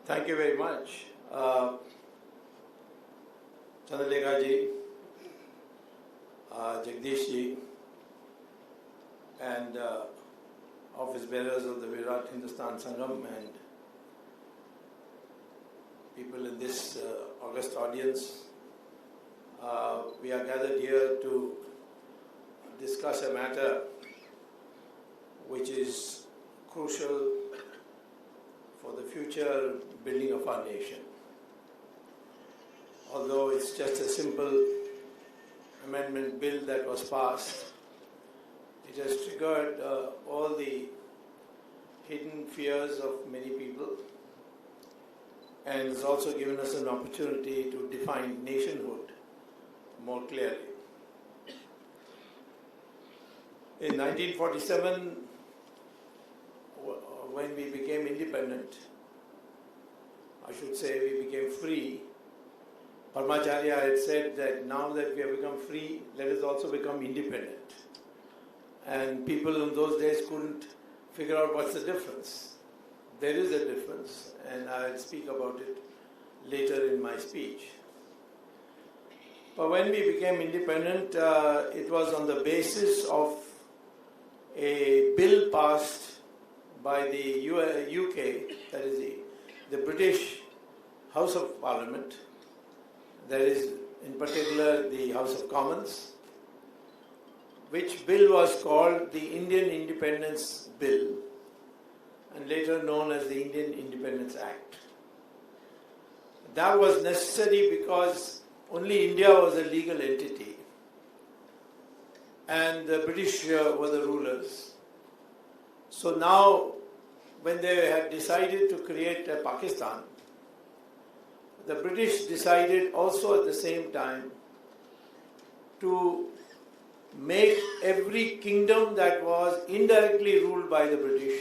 Thank you very much. Chandrlekha ji, Jagdish ji, and office bearers of the Virat Hindustan Sangam and people in this august audience. We are gathered here to discuss a matter which is crucial for the future building of our nation. Although it's just a simple amendment bill that was passed, it has triggered all the hidden fears of many people, and has also given us an opportunity to define nationhood more clearly. In 1947, when we became independent, I should say we became free, Parmacharya had said that now that we have become free, let us also become independent. And people in those days couldn't figure out what's the difference. There is a difference, and I'll speak about it later in my speech. But when we became independent, it was on the basis of a bill passed by the UK, that is the British House of Parliament, that is in particular the House of Commons, which bill was called the Indian Independence Bill and later known as the Indian Independence Act. That was necessary because only India was a legal entity and the British were the rulers. So now, when they had decided to create Pakistan, the British decided also at the same time to make every kingdom that was indirectly ruled by the British,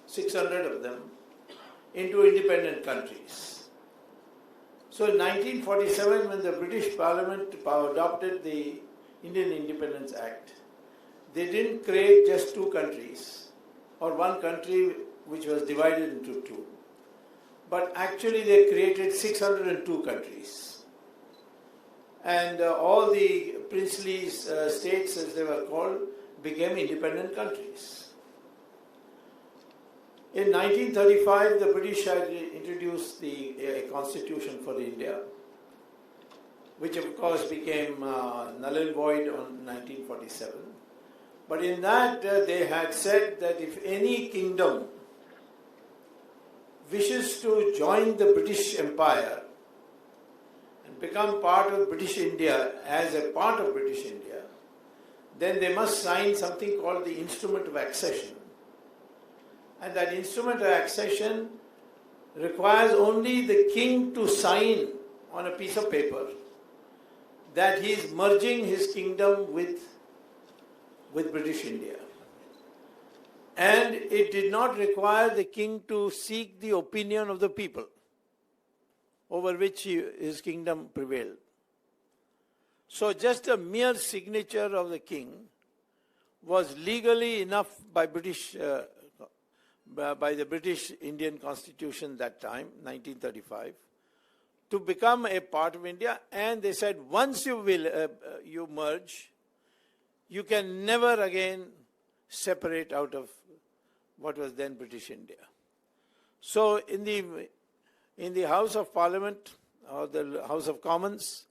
600 of them, into independent countries. So in 1947, when the British Parliament adopted the Indian Independence Act, they didn't create just two countries, or one country which was divided into two. But actually they created 602 countries. And all the princely states, as they were called, became independent countries. In 1935, the British had introduced a constitution for India, which of course became null and void on 1947. But in that, they had said that if any kingdom wishes to join the British Empire and become part of British India as a part of British India, then they must sign something called the Instrument of Accession. And that Instrument of Accession requires only the king to sign on a piece of paper that he is merging his kingdom with British India. And it did not require the king to seek the opinion of the people over which his kingdom prevailed. So just a mere signature of the king was legally enough by the British Indian Constitution that time, 1935, to become a part of India. And they said once you merge, you can never again separate out of what was then British India. So in the House of Parliament, or the House of Commons,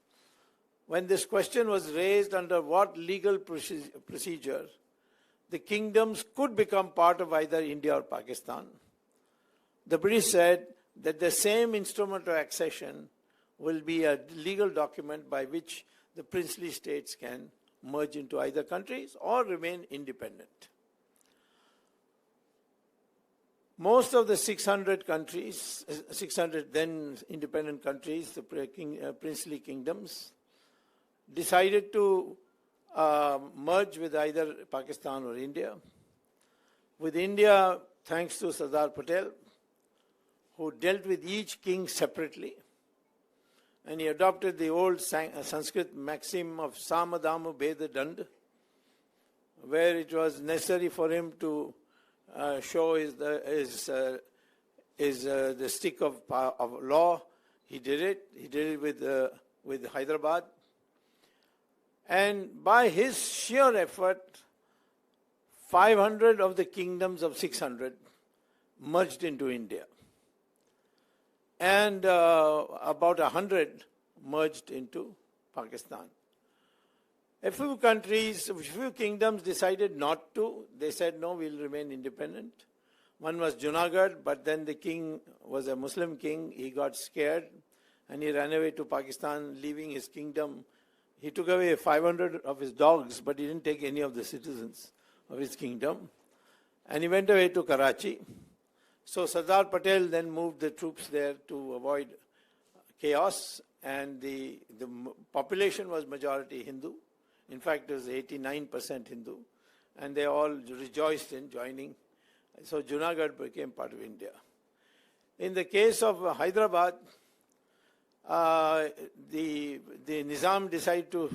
when this question was raised under what legal procedure the kingdoms could become part of either India or Pakistan, the British said that the same Instrument of Accession will be a legal document by which the princely states can merge into either countries or remain independent. Most of the 600 countries, 600 then independent countries, the princely kingdoms, decided to merge with either Pakistan or India. With India, thanks to Sardar Patel, who dealt with each king separately, and he adopted the old Sanskrit maxim of Samadamu Beda Dand, where it was necessary for him to show his is the stick of law. He did it. He did it with Hyderabad. And by his sheer effort, 500 of the kingdoms of 600 merged into India. And about 100 merged into Pakistan. A few countries, a few kingdoms decided not to. They said, no, we'll remain independent. One was Junagadh, but then the king was a Muslim king. He got scared and he ran away to Pakistan, leaving his kingdom. He took away 500 of his dogs, but he didn't take any of the citizens of his kingdom. And he went away to Karachi. So Sardar Patel then moved the troops there to avoid chaos, and the population was majority Hindu. In fact, it was 89% Hindu, and they all rejoiced in joining. So Junagadh became part of India. In the case of Hyderabad, the Nizam decided to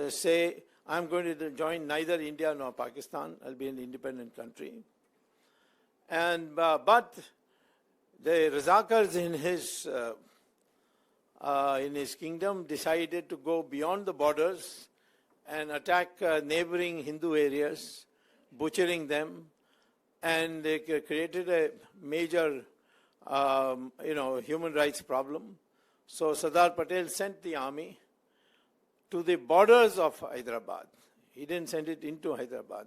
say, I'm going to join neither India nor Pakistan. I'll be an independent country. And but the Razakars in his kingdom decided to go beyond the borders and attack neighboring Hindu areas, butchering them, and they created a major, human rights problem. So Sardar Patel sent the army to the borders of Hyderabad. He didn't send it into Hyderabad.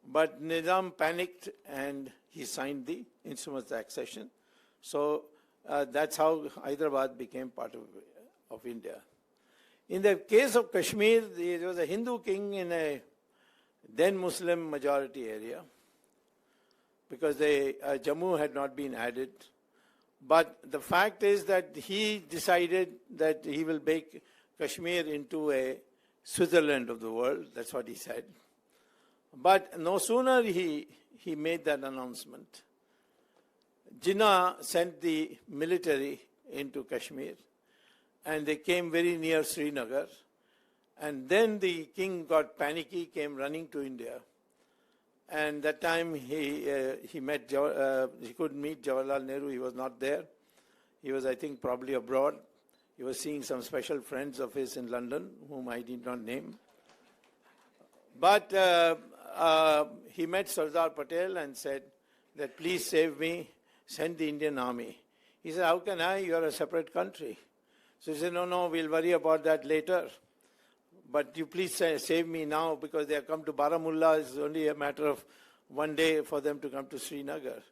But Nizam panicked and he signed the Instruments of Accession. So that's how Hyderabad became part of India. In the case of Kashmir, there was a Hindu king in a then Muslim majority area because Jammu had not been added. But the fact is that he decided that he will make Kashmir into a Switzerland of the world. That's what he said. But no sooner he made that announcement, Jinnah sent the military into Kashmir, and they came very near Srinagar. And then the king got panicky, came running to India. And that time he couldn't meet Jawaharlal Nehru. He was not there. He was, I think, probably abroad. He was seeing some special friends of his in London, whom I did not name. But he met Sardar Patel and said that, please save me, send the Indian army. He said, how can I? You are a separate country. So he said, no, we'll worry about that later. But you please save me now, because they have come to Baramulla. It's only a matter of one day for them to come to Srinagar.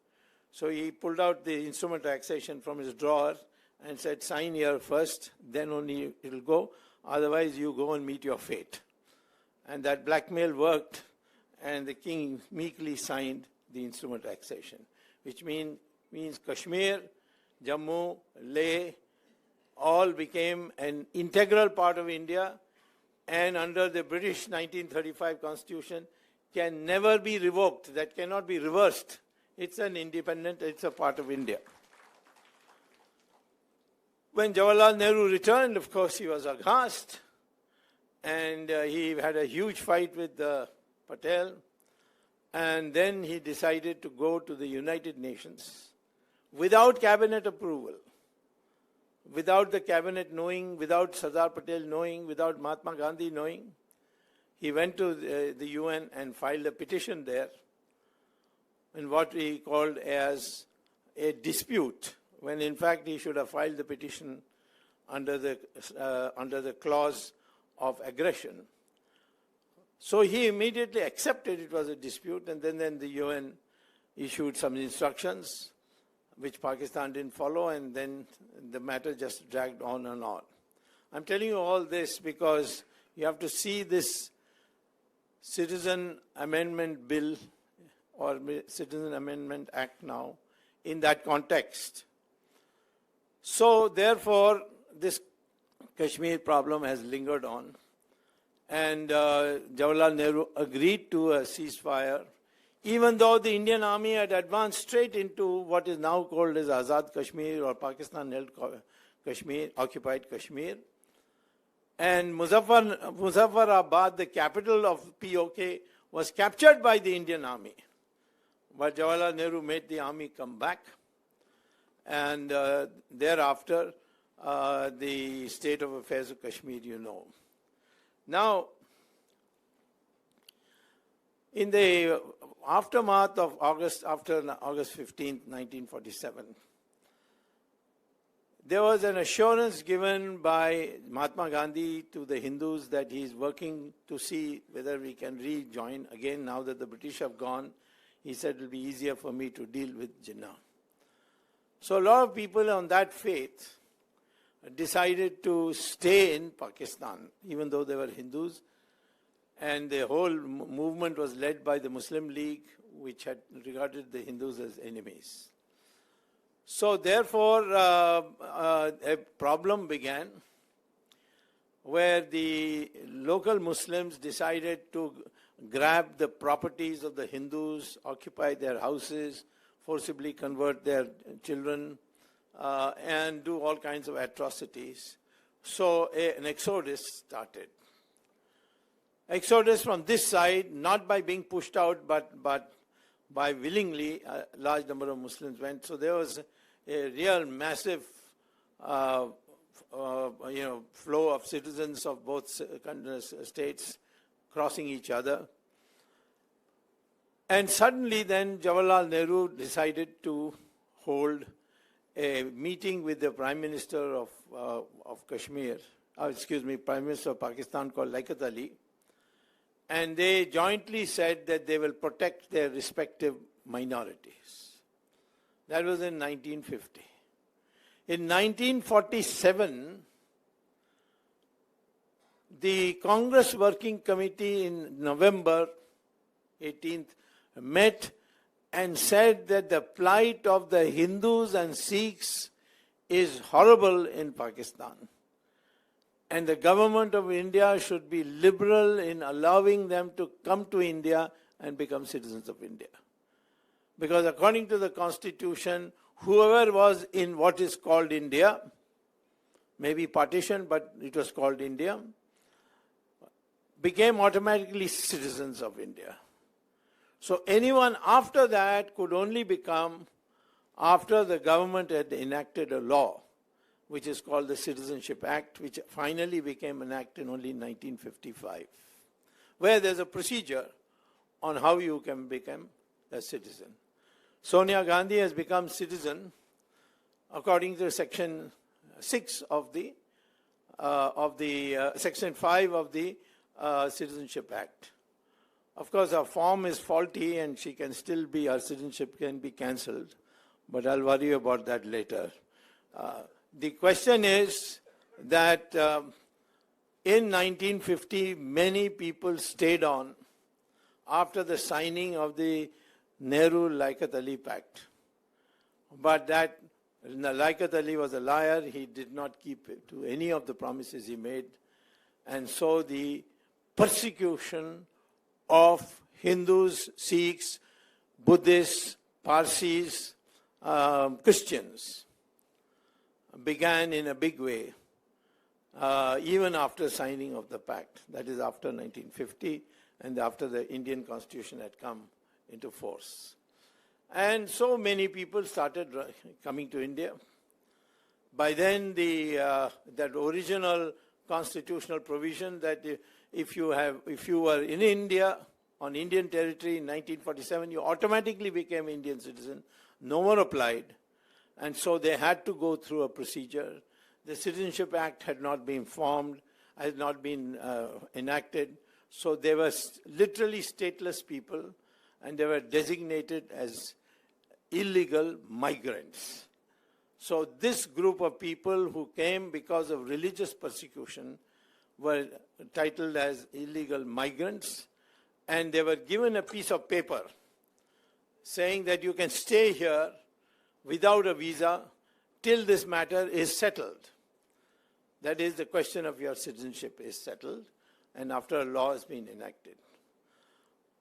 So he pulled out the instrument of accession from his drawer and said, sign here first, then only it will go. Otherwise, you go and meet your fate. And that blackmail worked, and the king meekly signed the instrument of accession, which means Kashmir, Jammu, Leh, all became an integral part of India, and under the British 1935 Constitution can never be revoked. That cannot be reversed. It's an independent, it's a part of India. When Jawaharlal Nehru returned, of course, he was aghast, and he had a huge fight with Patel, and then he decided to go to the United Nations without cabinet approval, without the cabinet knowing, without Sardar Patel knowing, without Mahatma Gandhi knowing. He went to the UN and filed a petition there in what he called as a dispute, when in fact he should have filed the petition under the clause of aggression. So he immediately accepted it was a dispute, and then the UN issued some instructions which Pakistan didn't follow, and then the matter just dragged on and on. I'm telling you all this because you have to see this Citizen Amendment Bill or Citizen Amendment Act now in that context. So therefore, this Kashmir problem has lingered on, and Jawaharlal Nehru agreed to a ceasefire, even though the Indian army had advanced straight into what is now called as Azad Kashmir or Pakistan-held Kashmir, occupied Kashmir. And Muzaffarabad, the capital of POK, was captured by the Indian army. But Jawaharlal Nehru made the army come back. and thereafter the state of affairs of Kashmir, you know. Now, in the aftermath of after August 15th, 1947, there was an assurance given by Mahatma Gandhi to the Hindus that he is working to see whether we can rejoin again now that the British have gone. He said it will be easier for me to deal with Jinnah. So a lot of people on that faith decided to stay in Pakistan, even though they were Hindus. And the whole movement was led by the Muslim League, which had regarded the Hindus as enemies. So therefore, a problem began where the local Muslims decided to grab the properties of the Hindus, occupy their houses, forcibly convert their children, and do all kinds of atrocities. So an exodus started. Exodus from this side, not by being pushed out, but by willingly, a large number of Muslims went. So there was a real massive flow of citizens of both states crossing each other. And suddenly then Jawaharlal Nehru decided to hold a meeting with the Prime Minister of Kashmir, Prime Minister of Pakistan called Liaquat Ali. And they jointly said that they will protect their respective minorities. That was in 1950. In 1947, the Congress Working Committee in November 18th met and said that the plight of the Hindus and Sikhs is horrible in Pakistan. And the government of India should be liberal in allowing them to come to India and become citizens of India. Because according to the Constitution, whoever was in what is called India, maybe partition, but it was called India, became automatically citizens of India. So anyone after that could only become after the government had enacted a law, which is called the Citizenship Act, which finally became enacted only in 1955, where there's a procedure on how you can become a citizen. Sonia Gandhi has become citizen according to Section 6 of the Section 5 of the Citizenship Act. Of course, her form is faulty and she can still be, her citizenship can be cancelled, but I'll worry about that later. The question is that in 1950, many people stayed on after the signing of the Nehru-Liaquat Ali Pact. But that Liaquat Ali was a liar. He did not keep to any of the promises he made. And so the persecution of Hindus, Sikhs, Buddhists, Parsis, Christians began in a big way, even after signing of the pact. That is after 1950 and after the Indian Constitution had come into force. And so many people started coming to India. By then, that original constitutional provision that if you were in India, on Indian territory in 1947, you automatically became Indian citizen, no more applied. And so they had to go through a procedure. The Citizenship Act had not been formed, had not been enacted. So they were literally stateless people, and they were designated as illegal migrants. So this group of people who came because of religious persecution were titled as illegal migrants, and they were given a piece of paper saying that you can stay here without a visa till this matter is settled. That is, the question of your citizenship is settled, and after a law has been enacted.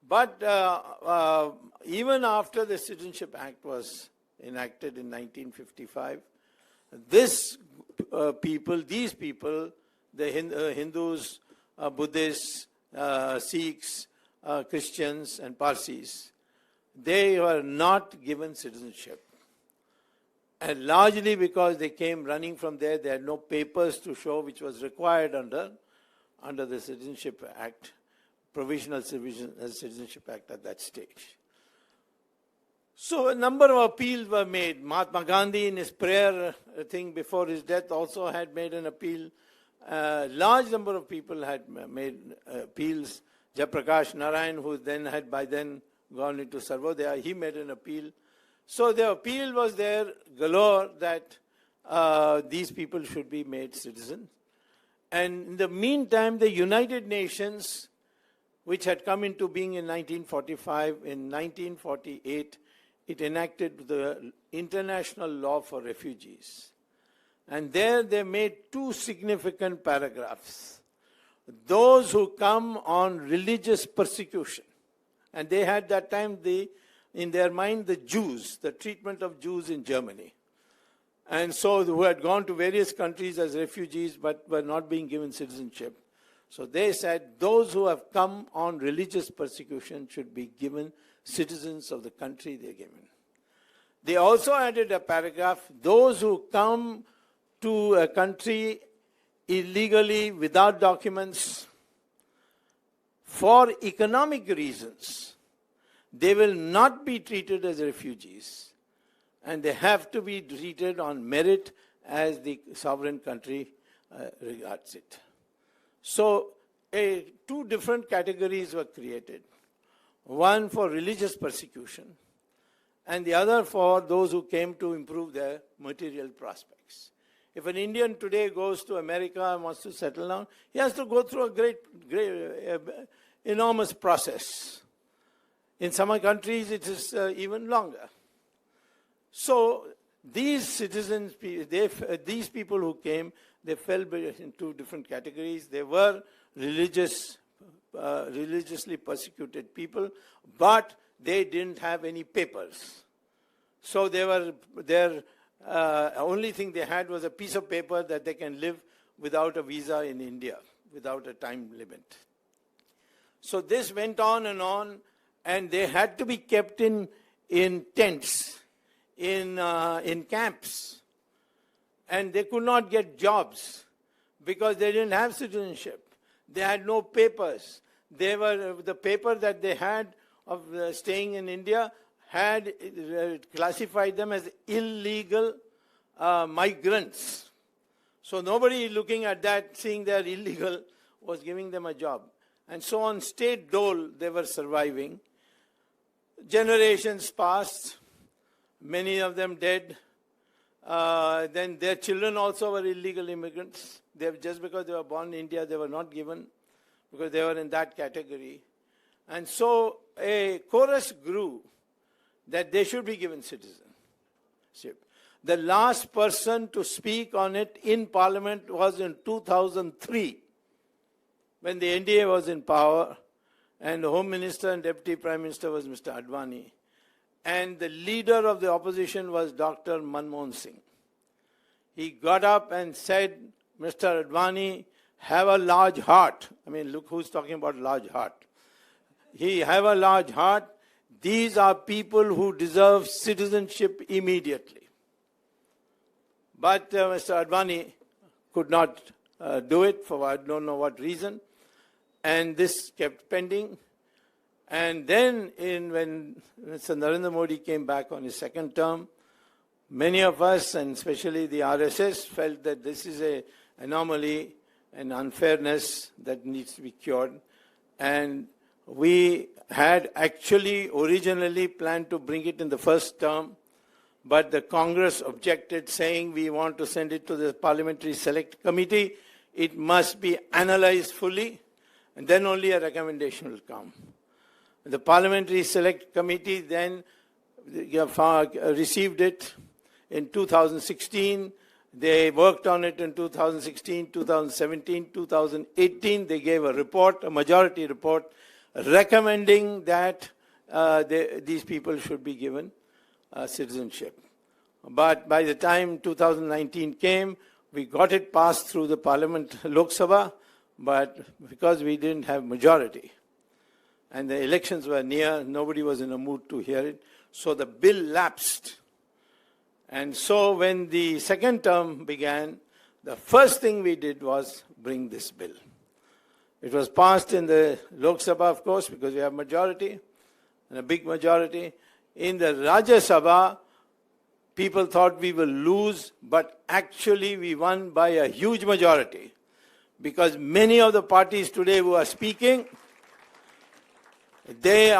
But even after the Citizenship Act was enacted in 1955, these people, the Hindus, Buddhists, Sikhs, Christians, and Parsis, they were not given citizenship. And largely because they came running from there, they had no papers to show, which was required under the Citizenship Act, Provisional Citizenship Act at that stage. So a number of appeals were made. Mahatma Gandhi, in his prayer thing before his death, also had made an appeal. Large number of people had made appeals. Jayaprakash Narayan, who then had by then gone into Sarvodaya, he made an appeal. So the appeal was there galore that these people should be made citizens. And in the meantime, the United Nations, which had come into being in 1945, in 1948, it enacted the international law for refugees. And there they made two significant paragraphs. Those who come on religious persecution, and they had that time in their mind the Jews, the treatment of Jews in Germany. And so who had gone to various countries as refugees but were not being given citizenship. So they said those who have come on religious persecution should be given citizens of the country they're given. They also added a paragraph, those who come to a country illegally without documents for economic reasons, they will not be treated as refugees, and they have to be treated on merit as the sovereign country regards it. So two different categories were created. One for religious persecution, and the other for those who came to improve their material prospects. If an Indian today goes to America and wants to settle down, he has to go through a great enormous process. In some countries, it is even longer. So these citizens, these people who came, they fell in two different categories. They were religiously persecuted people, but they didn't have any papers. So their only thing they had was a piece of paper that they can live without a visa in India, without a time limit. So this went on, and they had to be kept in tents, in camps. And they could not get jobs because they didn't have citizenship. They had no papers. The paper that they had of staying in India had classified them as illegal migrants. So nobody looking at that, seeing they're illegal, was giving them a job. And so on state dole, they were surviving. Generations passed, many of them dead. Then their children also were illegal immigrants. Just because they were born in India, they were not given, because they were in that category. And so a chorus grew that they should be given citizenship. The last person to speak on it in Parliament was in 2003, when the NDA was in power, and the Home Minister and Deputy Prime Minister was Mr. Advani. And the leader of the opposition was Dr. Manmohan Singh. He got up and said, Mr. Advani, have a large heart. I mean, look who's talking about large heart. He have a large heart. These are people who deserve citizenship immediately. But Mr. Advani could not do it for I don't know what reason. And this kept pending. And then when Mr. Narendra Modi came back on his second term, many of us, and especially the RSS, felt that this is an anomaly, an unfairness that needs to be cured. And we had actually originally planned to bring it in the first term, but the Congress objected, saying we want to send it to the Parliamentary Select Committee. It must be analyzed fully, and then only a recommendation will come. The Parliamentary Select Committee then received it in 2016. They worked on it in 2016, 2017, 2018. They gave a report, a majority report, recommending that these people should be given citizenship. But by the time 2019 came, we got it passed through the Parliament, Lok Sabha, but because we didn't have majority, and the elections were near, nobody was in a mood to hear it, so the bill lapsed. And so when the second term began, the first thing we did was bring this bill. It was passed in the Lok Sabha, of course, because we have majority, and a big majority. In the Rajya Sabha, people thought we will lose, but actually we won by a huge majority. Because many of the parties today who are speaking, they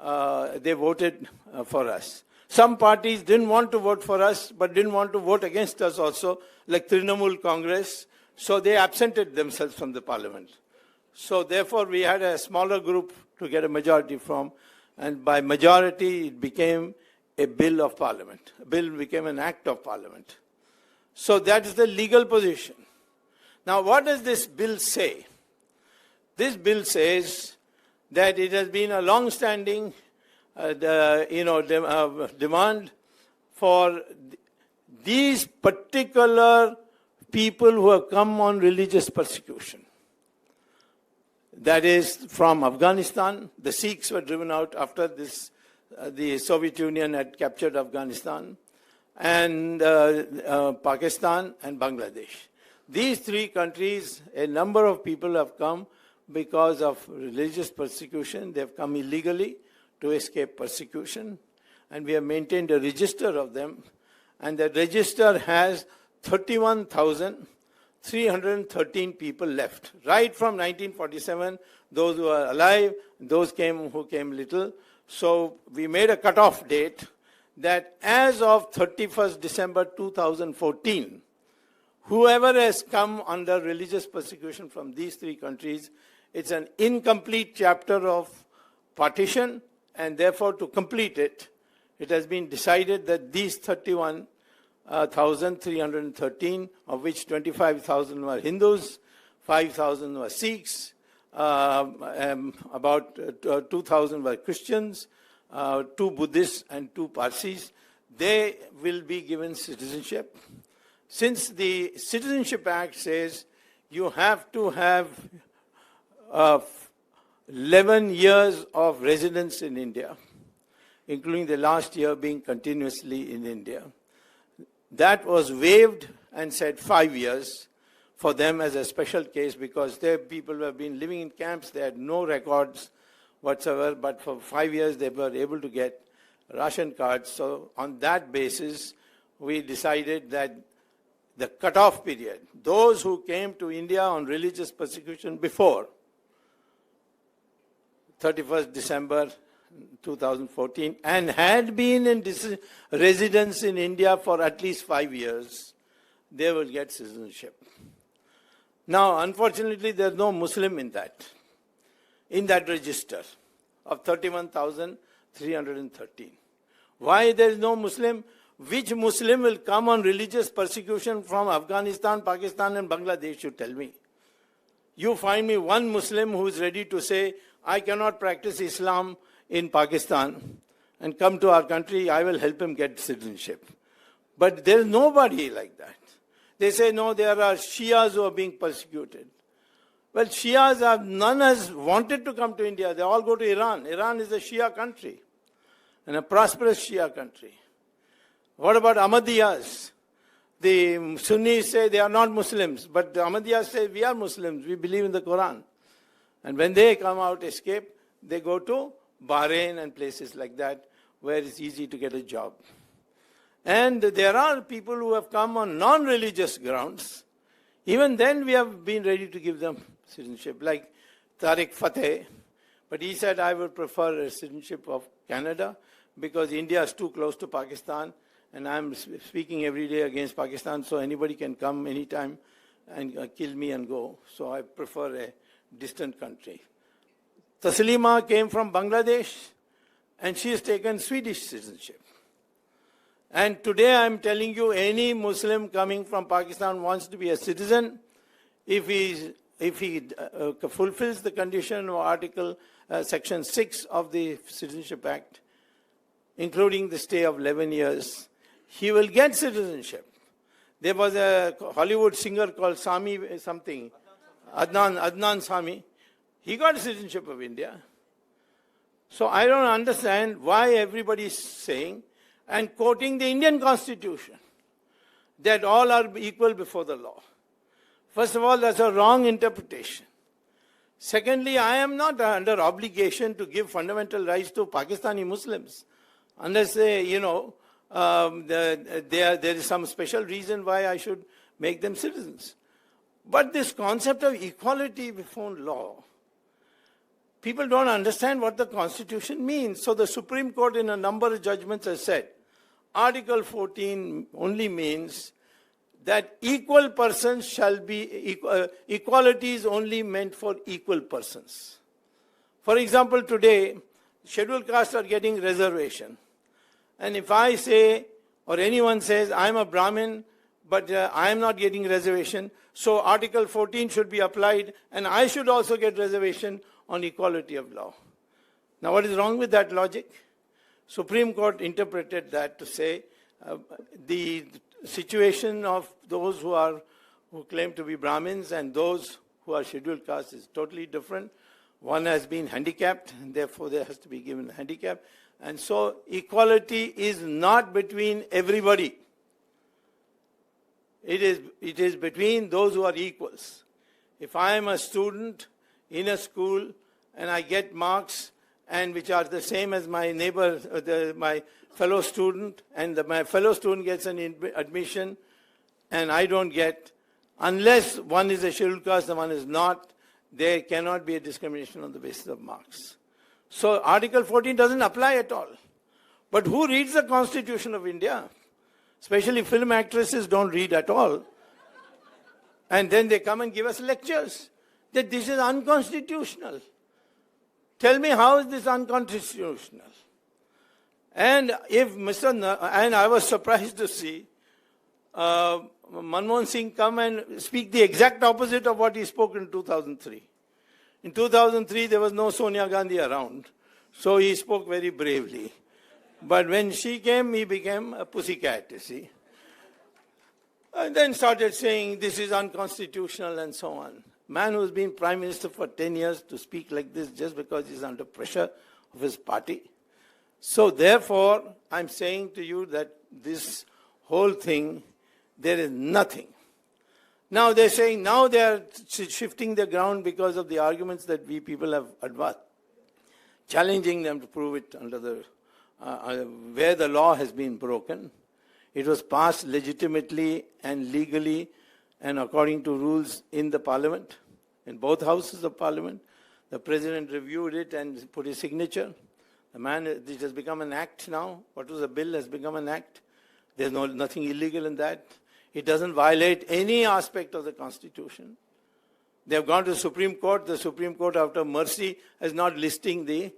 voted for us. Some parties didn't want to vote for us, but didn't want to vote against us also, like Trinamool Congress. So they absented themselves from the parliament. So therefore we had a smaller group to get a majority from, and by majority it became a bill of parliament. A bill became an act of parliament. So that is the legal position. Now what does this bill say? This bill says that it has been a long-standing demand for these particular people who have come on religious persecution. That is from Afghanistan. The Sikhs were driven out after this. The Soviet Union had captured Afghanistan, and Pakistan and Bangladesh. These three countries, a number of people have come because of religious persecution. They have come illegally to escape persecution, and we have maintained a register of them, and the register has 31,313 people left. Right from 1947, those who are alive, those who came little. So we made a cutoff date that as of 31st December 2014, whoever has come under religious persecution from these three countries, it's an incomplete chapter of Partition, and therefore to complete it, it has been decided that these 31,313, of which 25,000 were Hindus, 5,000 were Sikhs, about 2,000 were Christians, 2 Buddhists and 2 Parsis. They will be given citizenship. Since the Citizenship Act says you have to have 11 years of residence in India, including the last year being continuously in India, that was waived and said 5 years for them as a special case, because their people who have been living in camps, they had no records whatsoever, but for 5 years they were able to get ration cards. So on that basis, we decided that the cutoff period, those who came to India on religious persecution before 31st December 2014 and had been in residence in India for at least 5 years, they will get citizenship. Now, unfortunately, there is no Muslim in that register of 31,313. Why there is no Muslim? Which Muslim will come on religious persecution from Afghanistan, Pakistan and Bangladesh, you tell me. You find me one Muslim who is ready to say, I cannot practice Islam in Pakistan and come to our country, I will help him get citizenship. But there is nobody like that. They say, no, there are Shias who are being persecuted. Well, Shias none has wanted to come to India. They all go to Iran. Iran is a Shia country and a prosperous Shia country. What about Ahmadiyas? The Sunnis say they are not Muslims, but the Ahmadiyas say we are Muslims, we believe in the Quran. And when they come out, escape, they go to Bahrain and places like that, where it's easy to get a job. And there are people who have come on non-religious grounds. Even then we have been ready to give them citizenship, like Tariq Fateh. But he said, I would prefer a citizenship of Canada because India is too close to Pakistan. And I'm speaking every day against Pakistan, so anybody can come anytime and kill me and go. So I prefer a distant country. Taslima came from Bangladesh, and she has taken Swedish citizenship. And today I'm telling you, any Muslim coming from Pakistan wants to be a citizen, if he fulfills the condition of Section 6 of the Citizenship Act, including the stay of 11 years, he will get citizenship. There was a Hollywood singer called Sami something, Adnan Sami. He got citizenship of India. So I don't understand why everybody is saying, and quoting the Indian Constitution, that all are equal before the law. First of all, that's a wrong interpretation. Secondly, I am not under obligation to give fundamental rights to Pakistani Muslims, unless they, there is some special reason why I should make them citizens. But this concept of equality before law, people don't understand what the Constitution means. So the Supreme Court in a number of judgments has said, Article 14 only means that equal persons shall be, equality is only meant for equal persons. For example, today, scheduled castes are getting reservation. And if I say, or anyone says, I'm a Brahmin, but I am not getting reservation, so Article 14 should be applied, and I should also get reservation on equality of law. Now, what is wrong with that logic? Supreme Court interpreted that to say the situation of those who claim to be Brahmins and those who are scheduled castes is totally different. One has been handicapped, and therefore there has to be given a handicap. And so equality is not between everybody. It is between those who are equals. If I am a student in a school and I get marks and which are the same as my neighbor, my fellow student, and my fellow student gets an admission and I don't get, unless one is a scheduled caste and one is not, there cannot be a discrimination on the basis of marks. So Article 14 doesn't apply at all. But who reads the Constitution of India? Especially film actresses don't read at all. And then they come and give us lectures that this is unconstitutional. Tell me, how is this unconstitutional? And and I was surprised to see Manmohan Singh come and speak the exact opposite of what he spoke in 2003. In 2003, there was no Sonia Gandhi around, so he spoke very bravely. But when she came, he became a pussycat, you see. And then started saying this is unconstitutional and so on. Man who's been Prime Minister for 10 years to speak like this just because he's under pressure of his party. So therefore, I'm saying to you that this whole thing, there is nothing. Now they're saying, now they're shifting the ground because of the arguments that we people have advanced, challenging them to prove it under the, where the law has been broken. It was passed legitimately and legally and according to rules in the parliament, in both houses of parliament. The president reviewed it and put his signature. It has become an act now. What was a bill has become an act. There's nothing illegal in that. It doesn't violate any aspect of the Constitution. They have gone to the Supreme Court. The Supreme Court, after mercy, is not listing the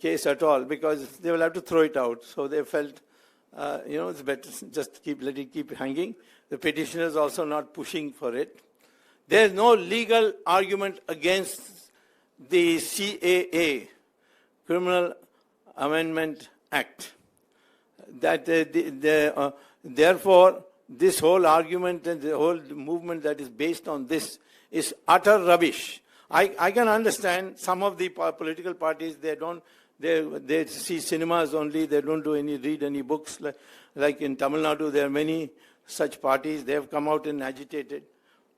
case at all because they will have to throw it out. So they felt, it's better just let it keep hanging. The petitioner is also not pushing for it. There is no legal argument against the CAA, Criminal Amendment Act. Therefore, this whole argument and the whole movement that is based on this is utter rubbish. I can understand some of the political parties, they see cinemas only, they don't read any books. Like in Tamil Nadu, there are many such parties, they have come out and agitated.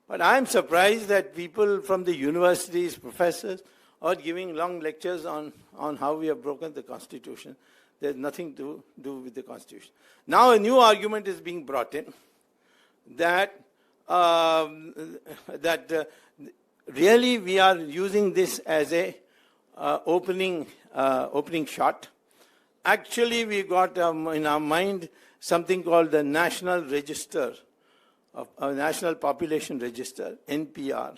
But I am surprised that people from the universities, professors, are giving long lectures on how we have broken the Constitution. There's nothing to do with the Constitution. Now a new argument is being brought in that really we are using this as a opening shot. Actually, we got in our mind something called the National Register, National Population Register, NPR.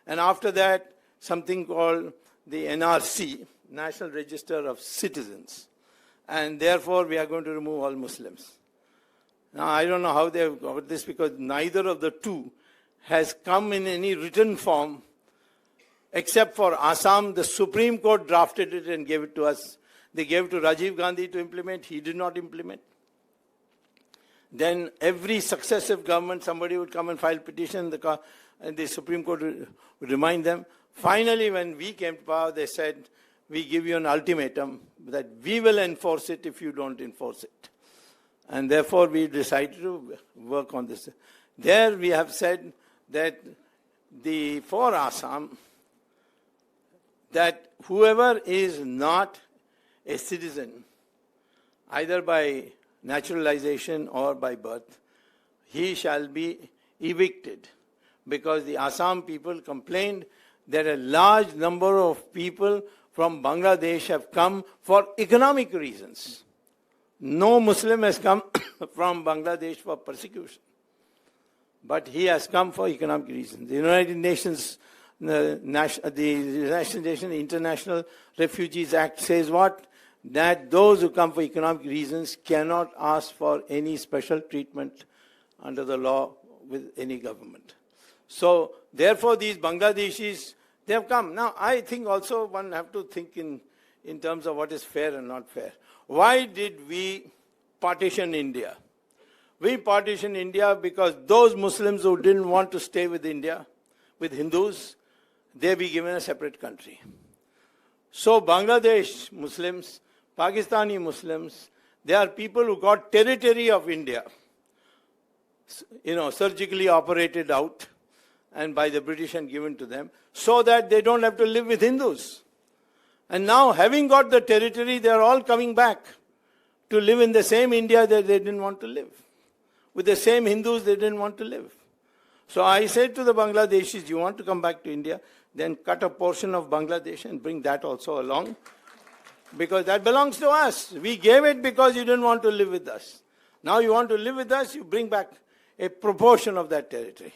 And after that, something called the NRC, National Register of Citizens. And therefore, we are going to remove all Muslims. Now, I don't know how they have got this because neither of the two has come in any written form except for Assam. The Supreme Court drafted it and gave it to us. They gave it to Rajiv Gandhi to implement. He did not implement. Then every successive government, somebody would come and file petition, and the Supreme Court would remind them. Finally, when we came to power, they said, we give you an ultimatum that we will enforce it if you don't enforce it. And therefore, we decided to work on this. There we have said that for Assam, that whoever is not a citizen, either by naturalization or by birth, he shall be evicted, because the Assam people complained that a large number of people from Bangladesh have come for economic reasons. No Muslim has come from Bangladesh for persecution, but he has come for economic reasons. The United Nations, the United Nations International Refugees Act says what? That those who come for economic reasons cannot ask for any special treatment under the law with any government. So, therefore, these Bangladeshis, they have come. Now, I think also one have to think in terms of what is fair and not fair. Why did we partition India? We partitioned India because those Muslims who didn't want to stay with India, with Hindus, they be given a separate country. So, Bangladesh Muslims, Pakistani Muslims, they are people who got territory of India, surgically operated out and by the British and given to them, so that they don't have to live with Hindus. And now, having got the territory, they are all coming back to live in the same India that they didn't want to live, with the same Hindus they didn't want to live. So I said to the Bangladeshis, you want to come back to India, then cut a portion of Bangladesh and bring that also along, because that belongs to us. We gave it because you didn't want to live with us. Now you want to live with us, you bring back a proportion of that territory.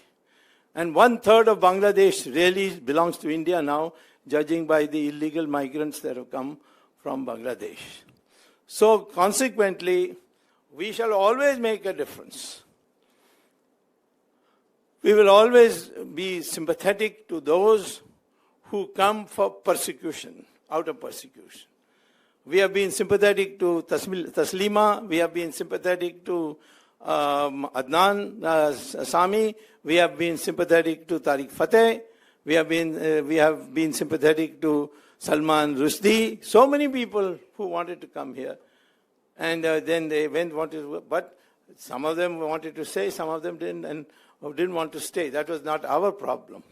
And 1/3 of Bangladesh really belongs to India now, judging by the illegal migrants that have come from Bangladesh. So consequently, we shall always make a difference. We will always be sympathetic to those who come for persecution, out of persecution. We have been sympathetic to Taslima, we have been sympathetic to Adnan Sami, we have been sympathetic to Tariq Fateh, we have been sympathetic to Salman Rushdie, so many people who wanted to come here. And then they but some of them wanted to stay, some of them didn't want to stay. That was not our problem.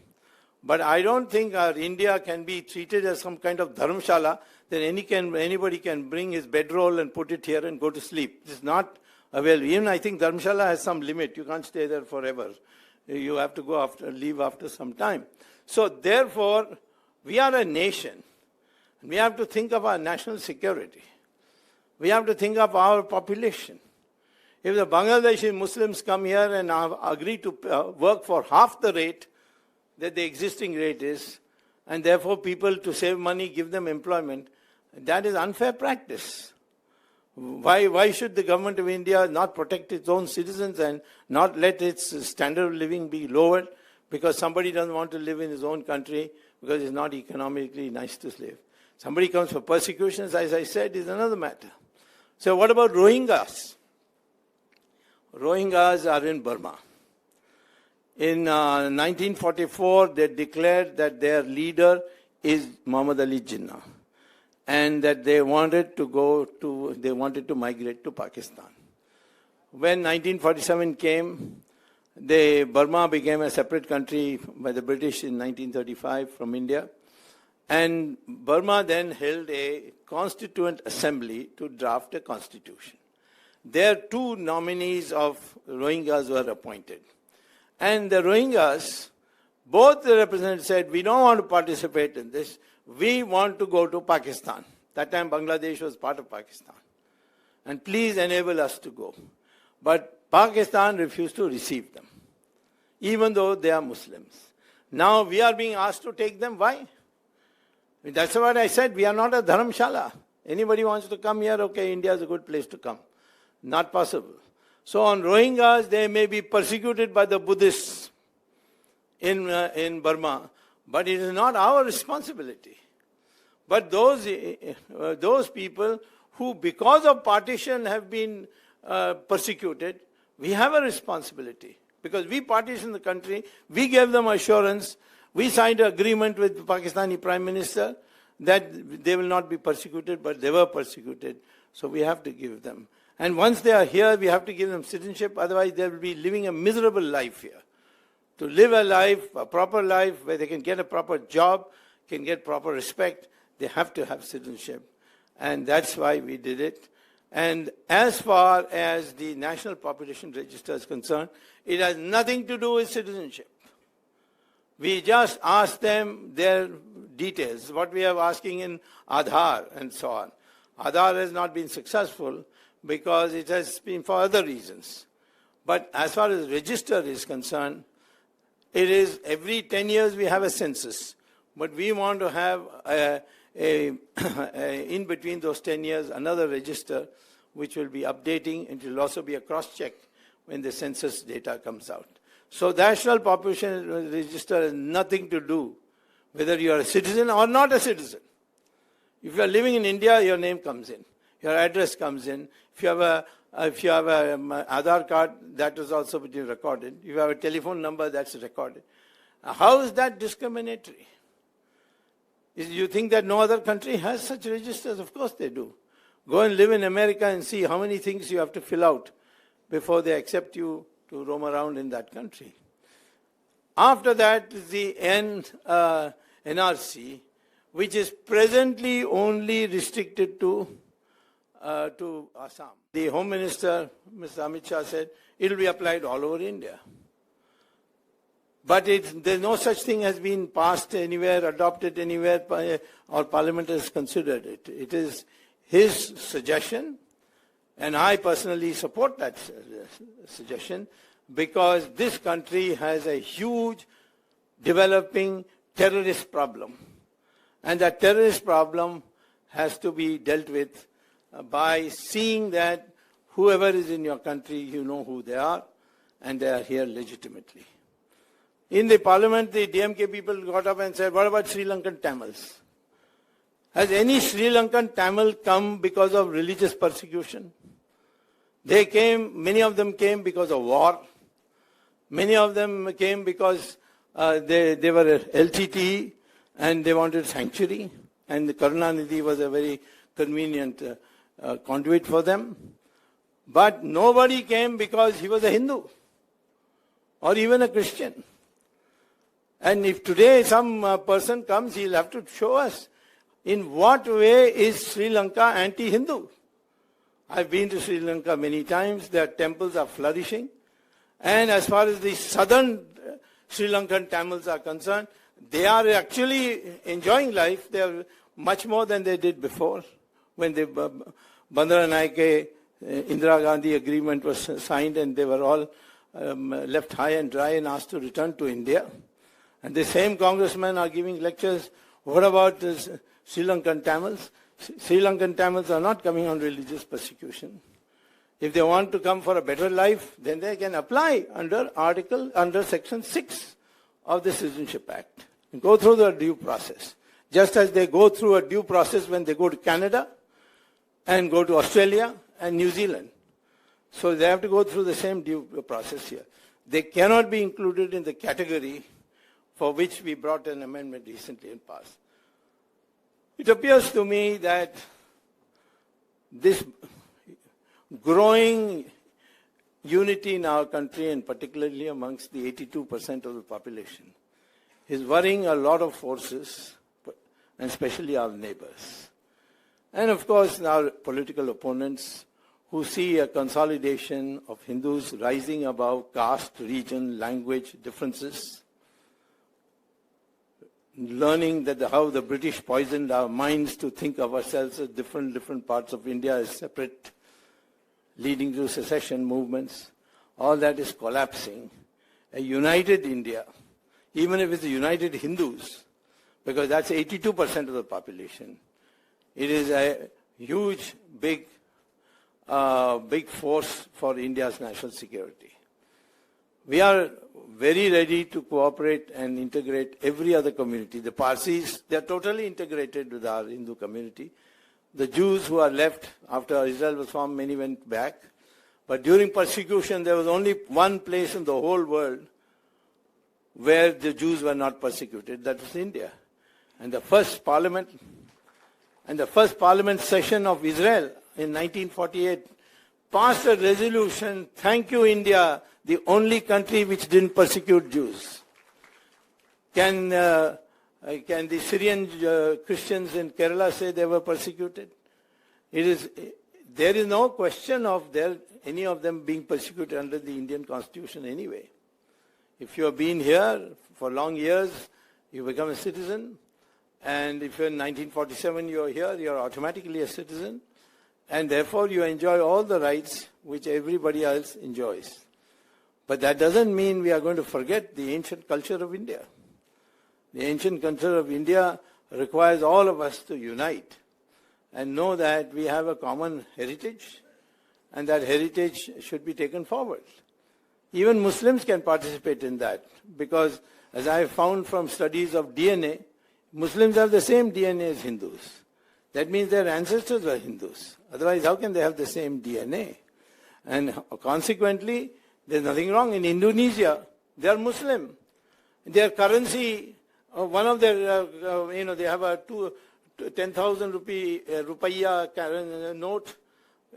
But I don't think our India can be treated as some kind of dharamshala that anybody can bring his bedroll and put it here and go to sleep. It's not available. Even I think dharamshala has some limit. You can't stay there forever. You have to leave after some time. So therefore, we are a nation. We have to think of our national security. We have to think of our population. If the Bangladeshi Muslims come here and agree to work for half the rate that the existing rate is, and therefore people to save money give them employment, that is unfair practice. Why should the government of India not protect its own citizens and not let its standard of living be lowered because somebody doesn't want to live in his own country because it's not economically nice to live? Somebody comes for persecutions, as I said, is another matter. So what about Rohingyas? Rohingyas are in Burma. In 1944, they declared that their leader is Muhammad Ali Jinnah, and that they wanted to migrate to Pakistan. When 1947 came, Burma became a separate country by the British in 1935 from India. And Burma then held a constituent assembly to draft a constitution. There, 2 nominees of Rohingyas were appointed. And the Rohingyas, both the representatives said, we don't want to participate in this. We want to go to Pakistan. That time Bangladesh was part of Pakistan. And please enable us to go. But Pakistan refused to receive them, even though they are Muslims. Now we are being asked to take them. Why? That's what I said. We are not a dharamshala. Anybody wants to come here, okay, India is a good place to come. Not possible. So on Rohingyas, they may be persecuted by the Buddhists in Burma, but it is not our responsibility. But those people who, because of partition, have been persecuted, we have a responsibility. Because we partitioned the country, we gave them assurance, we signed an agreement with the Pakistani Prime Minister that they will not be persecuted, but they were persecuted. So we have to give them. And once they are here, we have to give them citizenship, otherwise they will be living a miserable life here. To live a life, a proper life, where they can get a proper job, can get proper respect, they have to have citizenship. And that's why we did it. And as far as the National Population Register is concerned, it has nothing to do with citizenship. We just ask them their details, what we are asking in Aadhaar and so on. Aadhaar has not been successful because it has been for other reasons. But as far as register is concerned, it is every 10 years we have a census. But we want to have in between those 10 years another register which will be updating, and it will also be a cross-check when the census data comes out. So the National Population Register has nothing to do whether you are a citizen or not a citizen. If you are living in India, your name comes in, your address comes in. If you have a Aadhaar card, that is also being recorded. If you have a telephone number, that's recorded. How is that discriminatory? You think that no other country has such registers? Of course they do. Go and live in America and see how many things you have to fill out before they accept you to roam around in that country. After that is the NRC, which is presently only restricted to Assam. The Home Minister, Mr. Amit Shah, said it will be applied all over India. But there's no such thing has been passed anywhere, adopted anywhere, or Parliament has considered it. It is his suggestion, and I personally support that suggestion, because this country has a huge developing terrorist problem. And that terrorist problem has to be dealt with by seeing that whoever is in your country, you know who they are, and they are here legitimately. In the parliament, the DMK people got up and said, what about Sri Lankan Tamils? Has any Sri Lankan Tamil come because of religious persecution? They came, many of them came because of war. Many of them came because they were LTT and they wanted sanctuary. And the Karunanidhi was a very convenient conduit for them. But nobody came because he was a Hindu or even a Christian. And if today some person comes, he'll have to show us in what way is Sri Lanka anti-Hindu. I've been to Sri Lanka many times. Their temples are flourishing. And as far as the southern Sri Lankan Tamils are concerned, they are actually enjoying life. They are much more than they did before. When the Bandaranaike Indira Gandhi agreement was signed and they were all left high and dry and asked to return to India. And the same congressmen are giving lectures. What about the Sri Lankan Tamils? Sri Lankan Tamils are not coming on religious persecution. If they want to come for a better life, then they can apply under Section 6 of the Citizenship Act. And go through the due process. Just as they go through a due process when they go to Canada and go to Australia and New Zealand. So they have to go through the same due process here. They cannot be included in the category for which we brought an amendment recently and passed. It appears to me that this growing unity in our country, and particularly amongst the 82% of the population, is worrying a lot of forces, and especially our neighbors. And of course, our political opponents who see a consolidation of Hindus rising above caste, region, language differences, learning that how the British poisoned our minds to think of ourselves as different parts of India as separate, leading to secession movements. All that is collapsing. A united India, even if it's the united Hindus, because that's 82% of the population, it is a huge, big force for India's national security. We are very ready to cooperate and integrate every other community. The Parsis, they are totally integrated with our Hindu community. The Jews who are left after Israel was formed, many went back. But during persecution, there was only one place in the whole world where the Jews were not persecuted. That was India. And the first parliament session of Israel in 1948 passed a resolution, thank you India, the only country which didn't persecute Jews. Can the Syrian Christians in Kerala say they were persecuted? There is no question of any of them being persecuted under the Indian Constitution anyway. If you have been here for long years, you become a citizen. And if in 1947 you are here, you are automatically a citizen. And therefore you enjoy all the rights which everybody else enjoys. But that doesn't mean we are going to forget the ancient culture of India. The ancient culture of India requires all of us to unite and know that we have a common heritage and that heritage should be taken forward. Even Muslims can participate in that because, as I have found from studies of DNA, Muslims have the same DNA as Hindus. That means their ancestors were Hindus. Otherwise, how can they have the same DNA? And consequently, there's nothing wrong. In Indonesia, they are Muslim. Their currency, one of their, they have a 10,000 rupiah note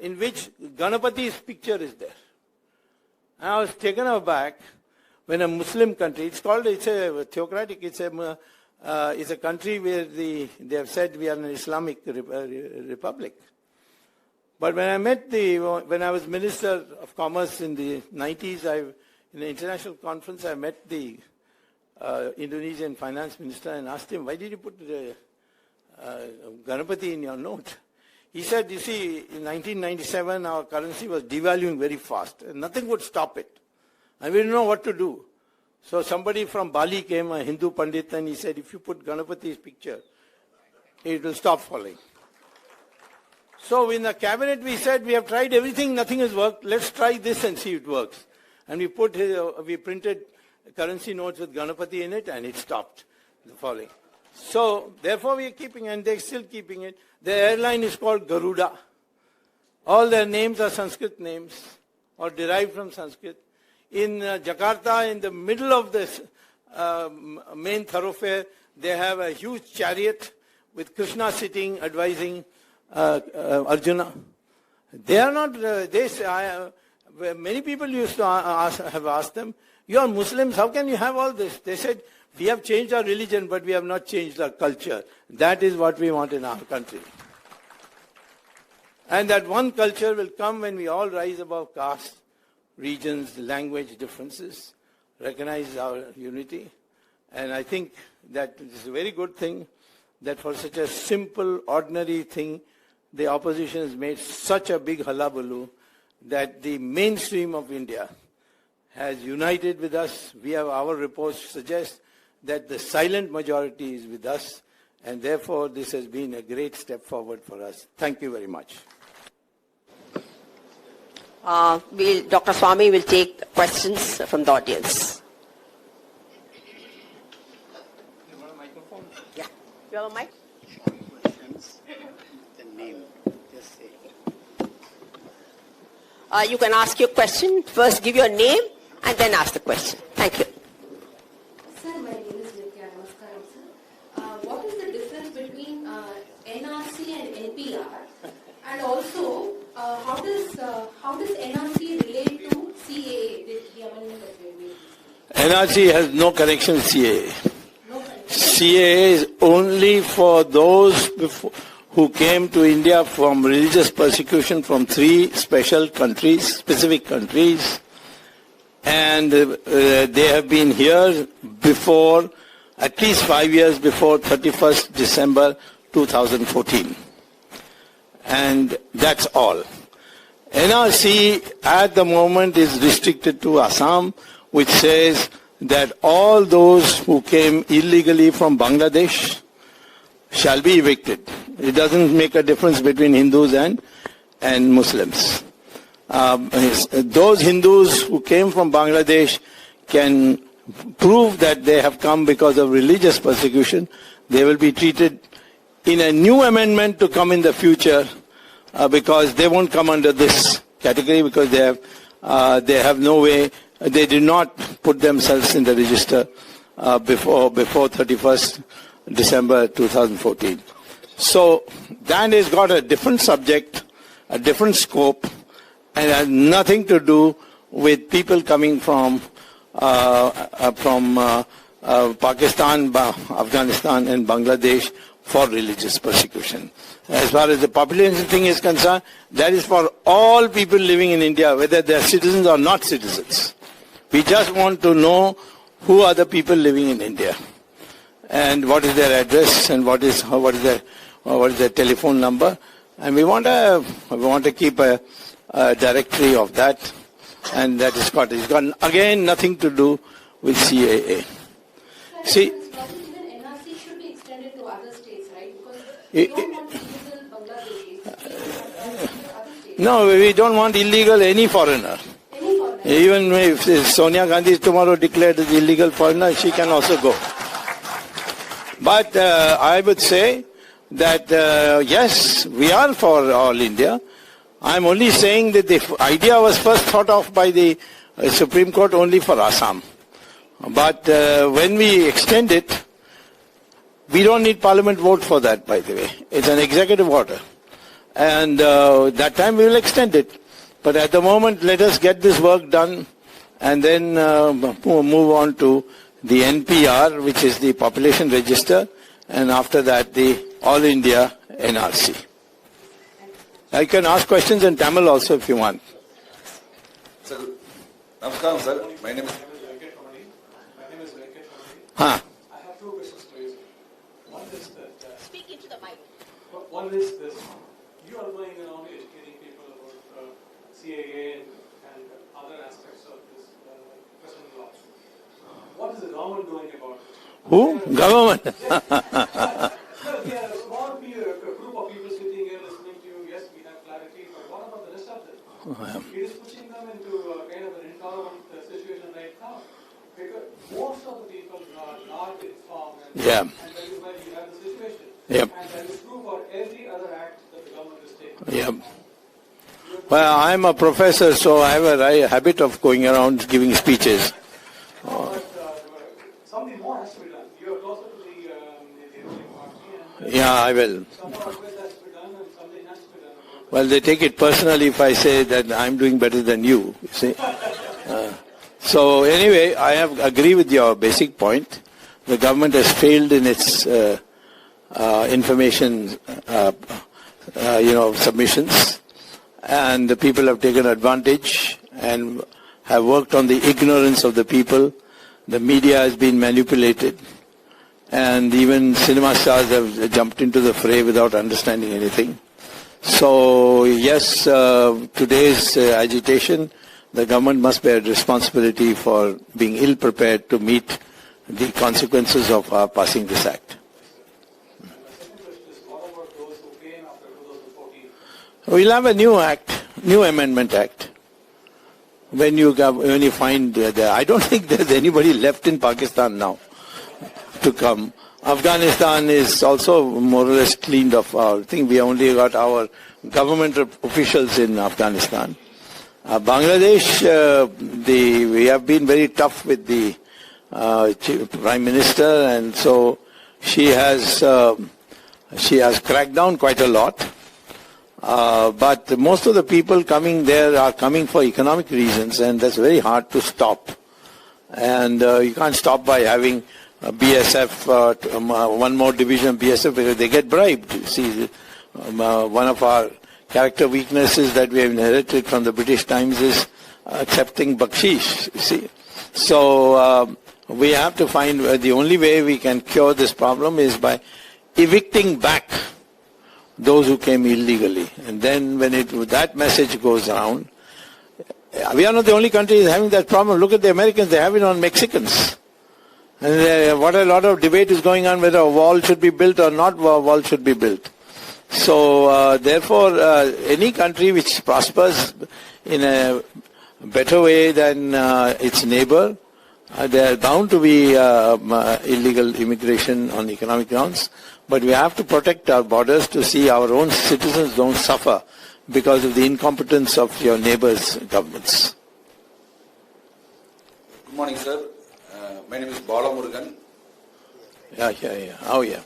in which Ganapati's picture is there. And I was taken aback when a Muslim country, it's a theocratic, it's a country where they have said we are an Islamic republic. But when I was Minister of Commerce in the 90s, in an international conference, I met the Indonesian finance minister and asked him, why did you put Ganapati in your note? He said, you see, in 1997, our currency was devaluing very fast, and nothing would stop it. And we didn't know what to do. So somebody from Bali came, a Hindu Pandit, and he said, if you put Ganapati's picture, it will stop falling. So in the cabinet, we said, we have tried everything, nothing has worked. Let's try this and see if it works. And we printed currency notes with Ganapati in it, and it stopped falling. So, therefore we are keeping, and they're still keeping it. The airline is called Garuda. All their names are Sanskrit names, or derived from Sanskrit. In Jakarta, in the middle of this main thoroughfare, they have a huge chariot with Krishna sitting, advising Arjuna. They are not, many people used to have asked them, you are Muslims, how can you have all this? They said, we have changed our religion, but we have not changed our culture. That is what we want in our country. And that one culture will come when we all rise above caste, regions, language differences, recognize our unity. And I think that it is a very good thing that for such a simple, ordinary thing, the opposition has made such a big hullabaloo that the mainstream of India has united with us. We have our reports suggest that the silent majority is with us, and therefore this has been a great step forward for us. Thank you very much. Dr.Swamy will take questions from the audience. You want a microphone? Yeah. You have a mic? Questions. The name. Just say it. You can ask your question. First give your name and then ask the question. Thank you. Sir, my name is Nitya. Namaskaram, sir. What is the difference between NRC and NPR? And also, how does NRC relate to CAA, the amendment that we have made? NRC has no connection with CAA. No connection. CAA is only for those who came to India from religious persecution from 3 specific countries, and they have been here before, at least 5 years before 31st December 2014. And that's all. NRC at the moment is restricted to Assam, which says that all those who came illegally from Bangladesh shall be evicted. It doesn't make a difference between Hindus and Muslims. Those Hindus who came from Bangladesh can prove that they have come because of religious persecution. They will be treated in a new amendment to come in the future because they won't come under this category because they have no way, they did not put themselves in the register before 31st December 2014. So that has got a different subject, a different scope, and has nothing to do with people coming from Pakistan, Afghanistan and Bangladesh for religious persecution. As far as the population thing is concerned, that is for all people living in India, whether they are citizens or not citizens. We just want to know who are the people living in India and what is their address and what is their telephone number. And we want to keep a directory of that, and that is got again nothing to do with CAA. See, even NRC should be extended to other states, right? Because we don't want illegal Bangladeshis to other states. No, we don't want illegal any foreigner. Any foreigner. Even if Sonia Gandhi is tomorrow declared as illegal foreigner, she can also go. But I would say that yes, we are for all India. I'm only saying that the idea was first thought of by the Supreme Court only for Assam. But when we extend it, we don't need Parliament vote for that, by the way. It's an executive order. And that time we will extend it. But at the moment, let us get this work done and then move on to the NPR, which is the population register, and after that the All India NRC. I can ask questions in Tamil also if you want. Sir, namaskaram, sir. My name is... Huh. I have two questions for you. One is that... Speak into the mic. One is this. You are going around educating people about CAA and other aspects of this question law. What is the government doing about it? Who? Government. We are a small group of people sitting here listening to you. Yes, we have clarity, but what about the rest of them? It is pushing them into kind of an intolerant situation right now. Because most of the people are not informed, and that is why you have the situation. Yep. And that is true for every other act that the government is taking. Yep. Well, I'm a professor, so I have a habit of going around giving speeches. But something more has to be done. You are closer to the ruling party, and Yeah, I will. some more request has to be done, and something has to be done about it. Well, they take it personally if I say that I'm doing better than you see. So anyway, I agree with your basic point. The government has failed in its information, submissions, and the people have taken advantage and have worked on the ignorance of the people. The media has been manipulated, and even cinema stars have jumped into the fray without understanding anything. So yes, today's agitation, the government must bear responsibility for being ill-prepared to meet the consequences of passing this act. The second question is, what about those who came after 2014? We'll have a new act, new amendment act. When you find I don't think there's anybody left in Pakistan now to come. Afghanistan is also more or less cleaned of. I think we only got our government officials in Afghanistan. Bangladesh, we have been very tough with the Prime Minister, and so she has cracked down quite a lot. But most of the people coming there are coming for economic reasons, and that's very hard to stop. And you can't stop by having BSF, one more division of BSF, because they get bribed. See, one of our character weaknesses that we have inherited from the British times is accepting bakshish, you see. So we have to find the only way we can cure this problem is by evicting back those who came illegally. And then when that message goes around, we are not the only country having that problem. Look at the Americans, they have it on Mexicans. And what a lot of debate is going on whether a wall should be built or not a wall should be built. So therefore, any country which prospers in a better way than its neighbor, there are bound to be illegal immigration on economic grounds. But we have to protect our borders to see our own citizens don't suffer because of the incompetence of your neighbors' governments. Good morning, sir. My name is Balamurugan. Yeah. Oh, yeah.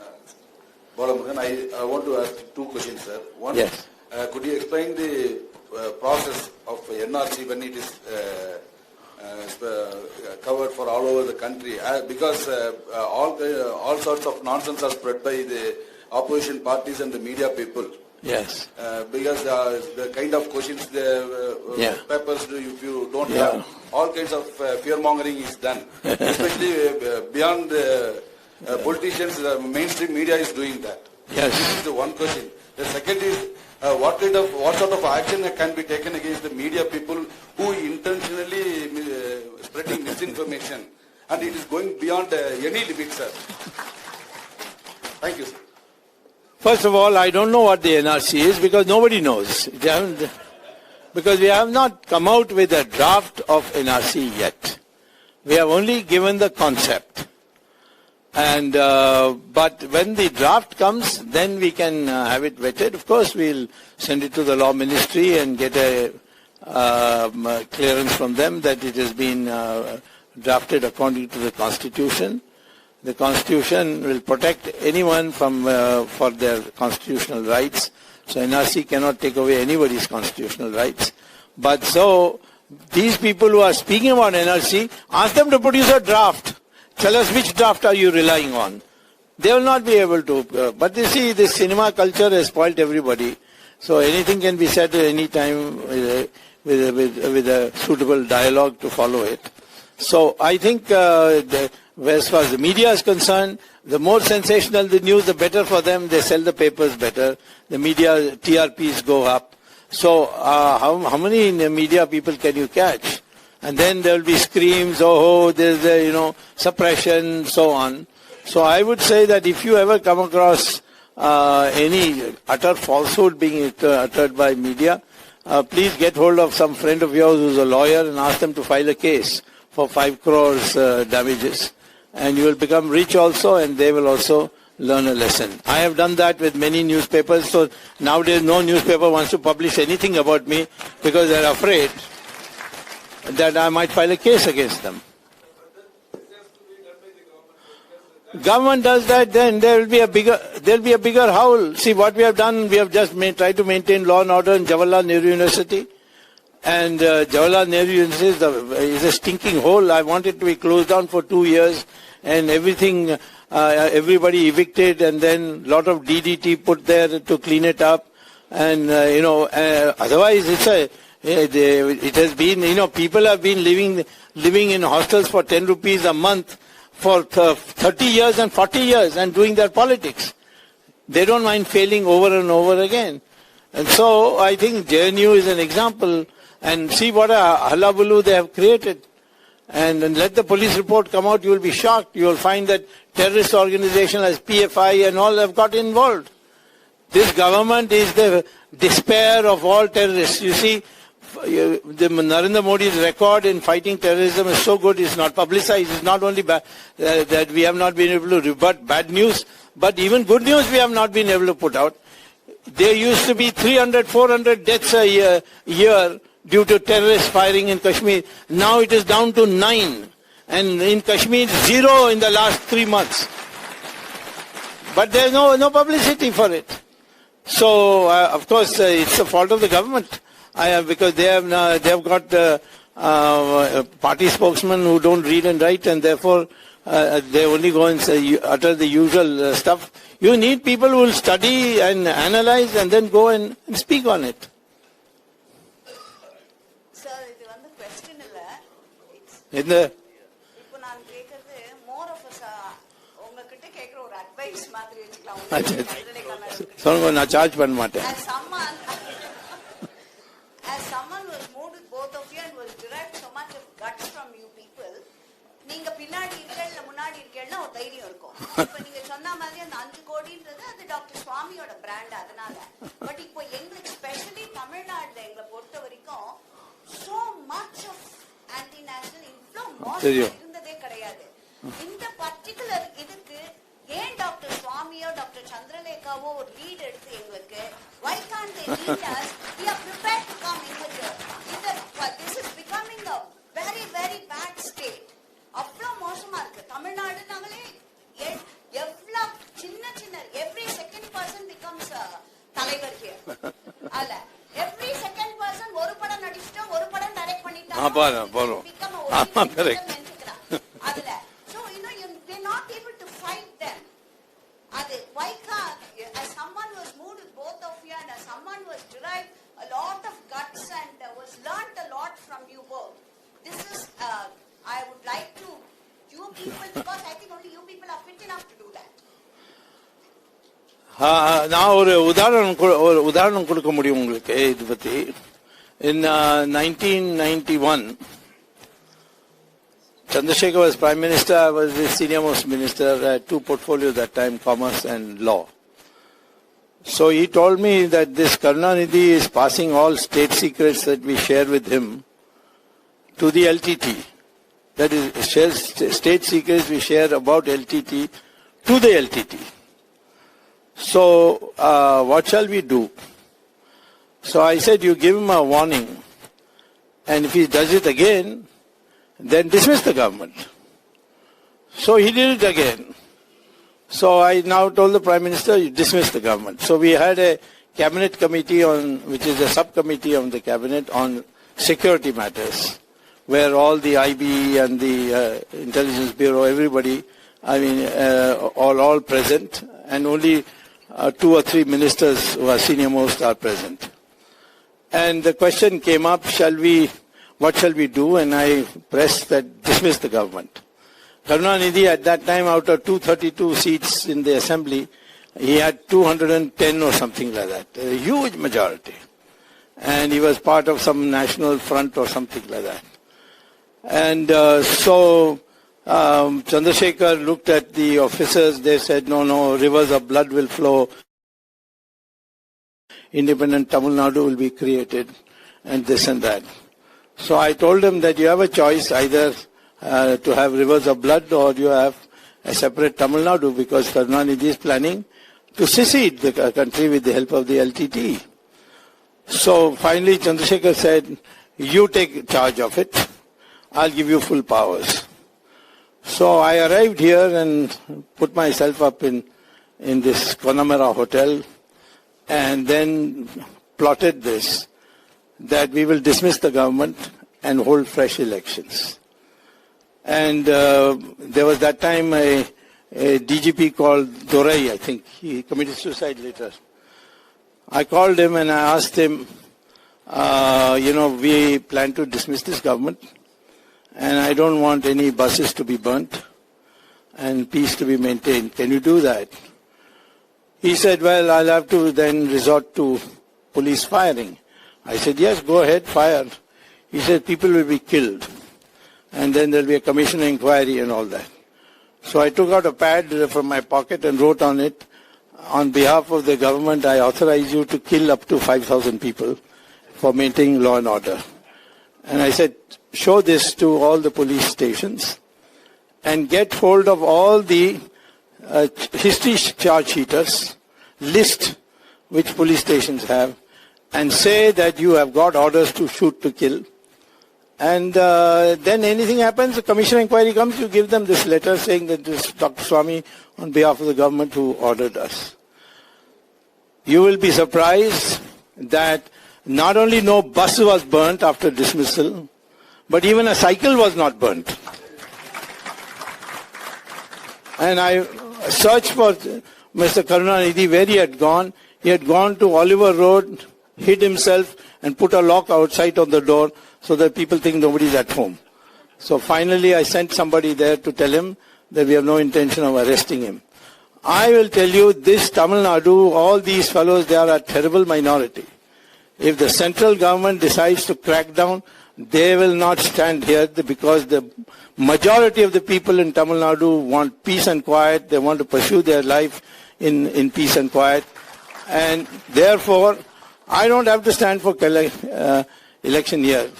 Balamurugan, I want to ask two questions, sir. One, yes. Could you explain the process of NRC when it is covered for all over the country, because all sorts of nonsense are spread by the opposition parties and the media people. Yes. Because the kind of questions the papers, if you don't have, all kinds of fear mongering is done, especially beyond the politicians. The mainstream media is doing that. Yes. This is the one question. The second is what sort of action can be taken against the media people who intentionally spreading misinformation, and it is going beyond any limit, sir. Thank you, sir. First of all, I don't know what the NRC is because nobody knows. Because we have not come out with a draft of NRC yet. We have only given the concept. And but when the draft comes, then we can have it vetted. Of course, we'll send it to the law ministry and get a clearance from them that it has been drafted according to the Constitution. The Constitution will protect anyone from for their constitutional rights. So NRC cannot take away anybody's constitutional rights. But so these people who are speaking about NRC, ask them to produce a draft. Tell us which draft are you relying on. They will not be able to. But you see, this cinema culture has spoiled everybody. So anything can be said at any time with a suitable dialogue to follow it. So I think as far as the media is concerned, the more sensational the news, the better for them. They sell the papers better. The media TRPs go up. So how many media people can you catch? And then there will be screams, there's suppression, so on. So I would say that if you ever come across any utter falsehood being uttered by media, please get hold of some friend of yours who's a lawyer and ask them to file a case for 5 crores damages. And you will become rich also, and they will also learn a lesson. I have done that with many newspapers, so nowadays no newspaper wants to publish anything about me because they're afraid that I might file a case against them. Government does that, then there will be a bigger howl. See what we have done. We have just tried to maintain law and order in Jawaharlal Nehru University, and Jawaharlal Nehru University is a stinking hole. I want it to be closed down for 2 years, and everything, everybody evicted, and then lot of DDT put there to clean it up, and otherwise it has been, people have been living in hostels for 10 rupees a month for 30 years and 40 years and doing their politics. They don't mind failing over and over again. And so I think JNU is an example, and see what a hullabaloo they have created. And let the police report come out, you will be shocked. You will find that terrorist organizations as PFI and all have got involved. This government is the despair of all terrorists. You see, the Narendra Modi's record in fighting terrorism is so good, it's not publicized. It's not only that we have not been able to rebut bad news, but even good news we have not been able to put out. There used to be 300, 400 deaths a year due to terrorist firing in Kashmir. Now it is down to 9. And in Kashmir, 0 in the last 3 months. But there is no publicity for it. So, of course, it's the fault of the government. Because they have got party spokesmen who don't read and write, and therefore they only go and utter the usual stuff. You need people who will study and analyze and then go and speak on it. Sir, இது வந்து question இல்ல. In the இப்போ நான் கேக்குறது more of a உங்ககிட்ட கேக்குற ஒரு advice மாதிரி வெச்சுக்கலாம். சொல்லுங்க, நான் சார்ஜ் பண்ண மாட்டேன். As someone who has moved with both of you and who has derived so much of guts from you people, நீங்க பின்னாடி இருக்கேல்ல முன்னாடி இருக்கேல்ல ஒரு தைரியம் இருக்கும். இப்போ நீங்க சொன்ன மாதிரி அந்த 5 கோடின்றது அது டாக்டர் சுவாமியோட பிராண்ட் அதனால. பட் இப்போ எங்களுக்கு ஸ்பெஷலி தமிழ்நாட்டுல எங்களை பொறுத்த வரைக்கும் so much of anti-national inflow இருந்ததே கிடையாது. இந்த பர்టిక్యులர் இதுக்கு ஏன் டாக்டர் சுவாமியோ டாக்டர் சந்திரலேகாவோ ஒரு லீட் எடுத்து எங்களுக்கு why can't they lead us? We are prepared to come in with this is becoming a very very bad state. அவ்வளோ மோசமா இருக்கு தமிழ்நாடு. நாங்களே எவ்வளோ சின்ன every second person becomes தலைவர் here. அல்ல every second person ஒரு படம் நடிச்சிட்டோம் become a correct. So, they're not able to fight them. Why can't, as someone who was moved with both of you and as someone who has derived a lot of guts and was learnt a lot from you both, this is, I would like to, you people, because I think only you people are fit enough to do that. நான் ஒரு உதாரணம் கொடுக்க முடியும் உங்களுக்கு இது பத்தி. In 1991, Chandrasekhar was Prime Minister, I was the senior most minister, I had two portfolios at that time, commerce and law. So he told me that this Karunanidhi is passing all state secrets that we share with him to the LTT. That is, shares state secrets we share about LTT to the LTT. So what shall we do? So I said, you give him a warning, and if he does it again, then dismiss the government. So he did it again. So I now told the Prime Minister, you dismiss the government. So we had a cabinet committee which is a subcommittee of the cabinet on security matters, where all the IB and the Intelligence Bureau, everybody, all present, and only 2 or 3 ministers who are senior most are present. And the question came up, what shall we do? And I pressed that dismiss the government. Karunanidhi at that time, out of 232 seats in the assembly, he had 210 or something like that, a huge majority. And he was part of some national front or something like that. And so Chandrasekhar looked at the officers, they said, no, rivers of blood will flow. Independent Tamil Nadu will be created, and this and that. So I told him that you have a choice, either to have rivers of blood or you have a separate Tamil Nadu, because Karunanidhi is planning to secede the country with the help of the LTT. So finally Chandrasekhar said, you take charge of it, I'll give you full powers. So I arrived here and put myself up in this Connemara hotel, and then plotted this, that we will dismiss the government and hold fresh elections. And there was that time a DGP called Dorai, I think. He committed suicide later. I called him and I asked him, we plan to dismiss this government, and I don't want any buses to be burnt and peace to be maintained. Can you do that? He said, well, I'll have to then resort to police firing. I said, yes, go ahead, fire. He said, people will be killed, and then there'll be a commission inquiry and all that. So I took out a pad from my pocket and wrote on it, on behalf of the government, I authorize you to kill up to 5,000 people for maintaining law and order. And I said, show this to all the police stations and get hold of all the history charge sheeters, list which police stations have, and say that you have got orders to shoot to kill. And then anything happens, the commission inquiry comes, you give them this letter saying that this Dr.Swamy on behalf of the government who ordered us. You will be surprised that not only no bus was burnt after dismissal, but even a cycle was not burnt. And I searched for Mr. Karunanidhi where he had gone. He had gone to Oliver Road, hid himself, and put a lock outside on the door so that people think nobody's at home. So finally I sent somebody there to tell him that we have no intention of arresting him. I will tell you, this Tamil Nadu, all these fellows, they are a terrible minority. If the central government decides to crack down, they will not stand here, because the majority of the people in Tamil Nadu want peace and quiet. They want to pursue their life in peace and quiet. And therefore, I don't have to stand for election here.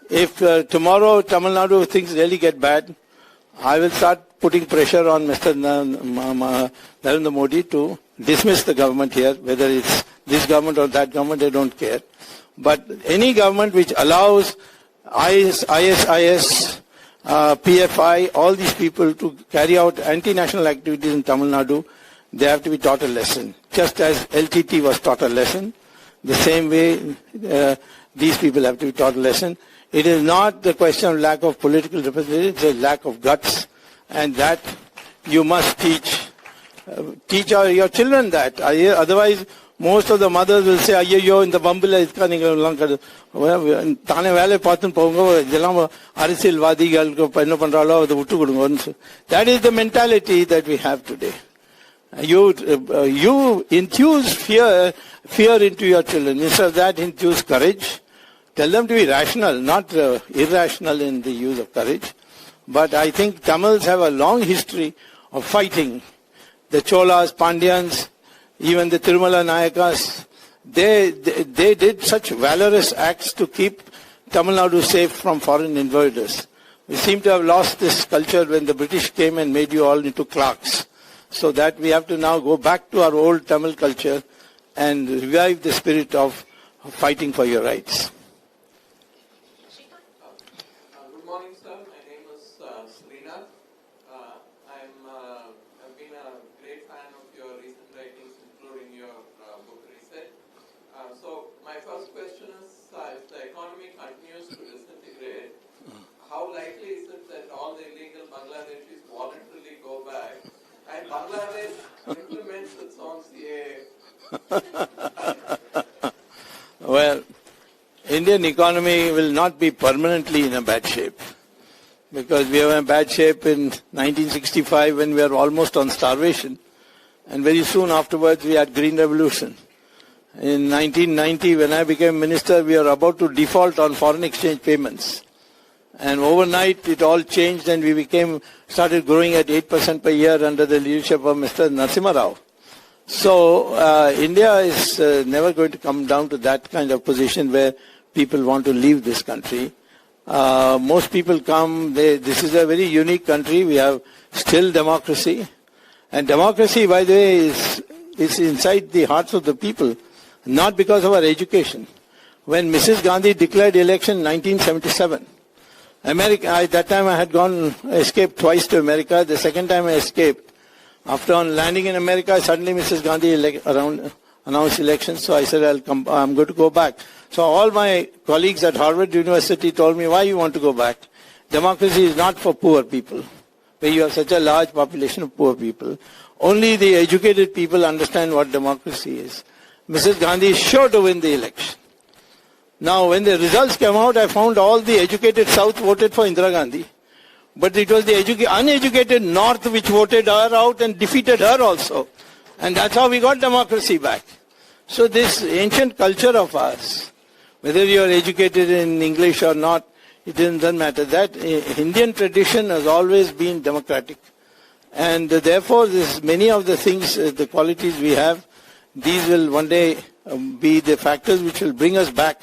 If tomorrow Tamil Nadu things really get bad, I will start putting pressure on Mr. Narendra Modi to dismiss the government here, whether it's this government or that government, I don't care. But any government which allows ISIS, PFI, all these people to carry out anti-national activities in Tamil Nadu, they have to be taught a lesson. Just as LTT was taught a lesson, the same way these people have to be taught a lesson. It is not the question of lack of political representation, it's a lack of guts, and that you must teach your children that. Otherwise, most of the mothers will say, "Ayyo, in the bambila iska ninga kadu." Tane vele paathu povunga idella arasiyalvaadigalukku enna pandralo adu vittu kodunga. That is the mentality that we have today. You infuse fear into your children. Instead of that, infuse courage. Tell them to be rational, not irrational in the use of courage. But I think Tamils have a long history of fighting. The Cholas, Pandyans, even the Tirumala Nayakas, they did such valorous acts to keep Tamil Nadu safe from foreign invaders. We seem to have lost this culture when the British came and made you all into clerks. So that we have to now go back to our old Tamil culture and revive the spirit of fighting for your rights. Good morning, sir. My name is Srinath. I've been a great fan of your recent writings, including your book Reset. So my first question is, if the economy continues to disintegrate, how likely is it that all the illegal Bangladeshis voluntarily go back and Bangladesh implements its own CAA? Well, Indian economy will not be permanently in a bad shape, because we were in bad shape in 1965 when we were almost on starvation, and very soon afterwards we had Green Revolution. In 1990, when I became minister, we were about to default on foreign exchange payments. And overnight it all changed and we started growing at 8% per year under the leadership of Mr. Narasimha Rao. So India is never going to come down to that kind of position where people want to leave this country. Most people come, this is a very unique country, we have still democracy. And democracy, by the way, is inside the hearts of the people, not because of our education. When Mrs. Gandhi declared election in 1977, America, at that time I had escaped twice to America. The second time I escaped. After landing in America, suddenly Mrs. Gandhi announced elections. So I said, I'm going to go back. So all my colleagues at Harvard University told me, why you want to go back? Democracy is not for poor people, where you have such a large population of poor people. Only the educated people understand what democracy is. Mrs. Gandhi is sure to win the election. Now, when the results came out, I found all the educated South voted for Indira Gandhi. But it was the uneducated North which voted her out and defeated her also. And that's how we got democracy back. So this ancient culture of ours, whether you are educated in English or not, it doesn't matter. That Indian tradition has always been democratic. And therefore, many of the things, the qualities we have, these will one day be the factors which will bring us back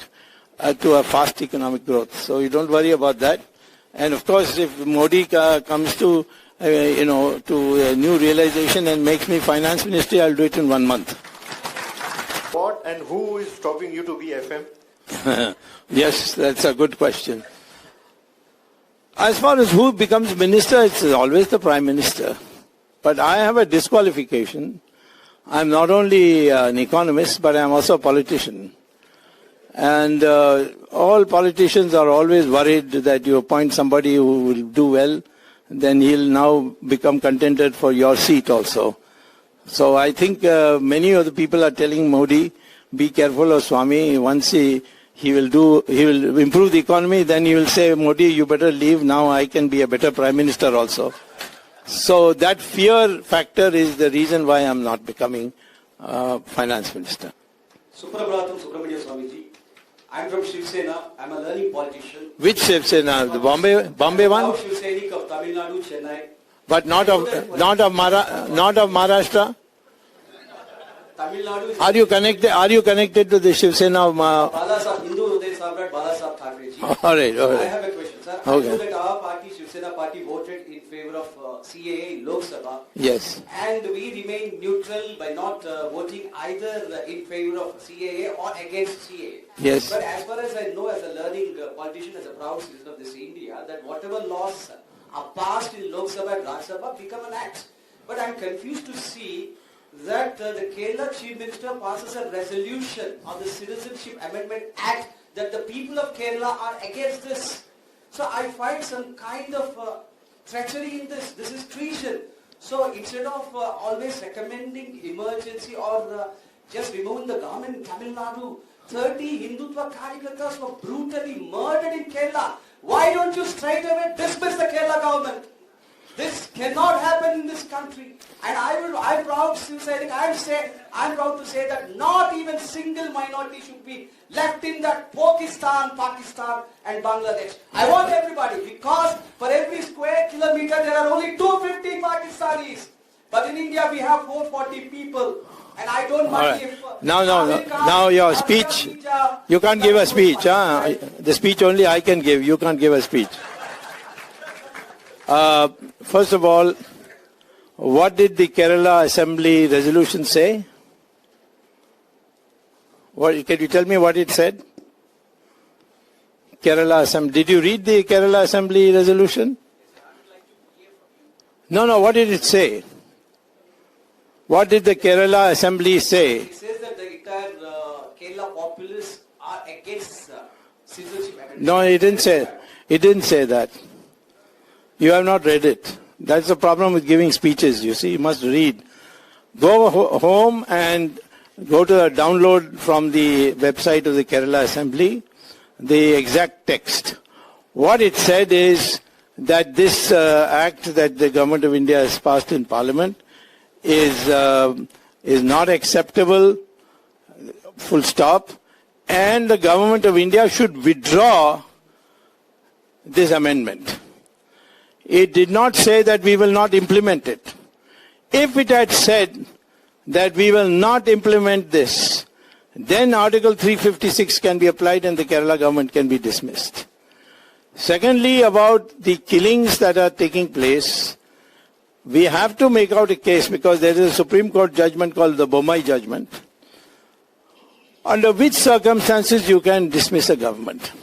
to a fast economic growth. So you don't worry about that. And of course, if Modi comes to a new realization and makes me finance minister, I'll do it in 1 month. What and who is stopping you to be FM? Yes, that's a good question. As far as who becomes minister, it's always the prime minister. But I have a disqualification. I'm not only an economist, but I'm also a politician. And all politicians are always worried that you appoint somebody who will do well, then he'll now become contented for your seat also. So I think many of the people are telling Modi, be careful of Swamy. Once he will improve the economy, then he will say, Modi, you better leave. Now I can be a better prime minister also. So that fear factor is the reason why I'm not becoming finance minister. Dr.Subramanian Swamiji. I'm from Shiv Sena. I'm a learning politician. Which Shiv Sena? The Bombay one? Shiv Sainik of Tamil Nadu, Chennai. But not of Maharashtra? Tamil Nadu. Are you connected to the Shiv Sena of Hindu Uday Samrat Balasaheb Thackeray? All right. I have a question, sir. Okay. I know that our party, Shiv Sena party, voted in favor of CAA in Lok Sabha. Yes. And we remain neutral by not voting either in favor of CAA or against CAA. Yes. But as far as I know, as a learning politician, as a proud citizen of this India, that whatever laws are passed in Lok Sabha and Rajya Sabha become an act. But I'm confused to see that the Kerala Chief Minister passes a resolution on the Citizenship Amendment Act that the people of Kerala are against this. So I find some kind of treachery in this. This is treason. So instead of always recommending emergency or just removing the government in Tamil Nadu, 30 Hindutva Karyakartas were brutally murdered in Kerala. Why don't you straight away dismiss the Kerala government? This cannot happen in this country. And I'm proud to say that not even single minority should be left in that Pakistan and Bangladesh. I want everybody, because for every square kilometer there are only 250 Pakistanis. But in India we have 440 people. And I don't mind if... Now your speech, you can't give a speech. The speech only I can give, you can't give a speech. First of all, what did the Kerala Assembly resolution say? Can you tell me what it said? Kerala Assembly. Did you read the Kerala Assembly resolution? No, what did it say? What did the Kerala Assembly say? It says that the entire Kerala populace are against Citizenship Act. No, it didn't say that. You have not read it. That's the problem with giving speeches, you see. You must read. Go home and go to download from the website of the Kerala Assembly the exact text. What it said is that this act that the Government of India has passed in Parliament is not acceptable, full stop, and the Government of India should withdraw this amendment. It did not say that we will not implement it. If it had said that we will not implement this, then Article 356 can be applied and the Kerala government can be dismissed. Secondly, about the killings that are taking place, we have to make out a case because there is a Supreme Court judgment called the Bommai judgment, under which circumstances you can dismiss a government.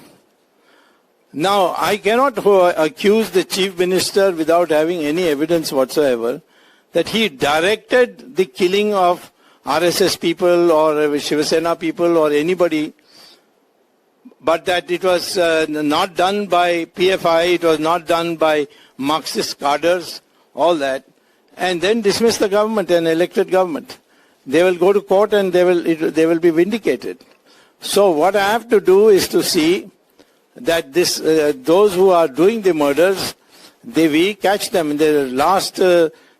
Now, I cannot accuse the Chief Minister without having any evidence whatsoever that he directed the killing of RSS people or Shiva Sena people or anybody, but that it was not done by PFI, it was not done by Marxist cadres, all that, and then dismiss the government, an elected government. They will go to court and they will be vindicated. So what I have to do is to see that those who are doing the murders, we catch them. In the last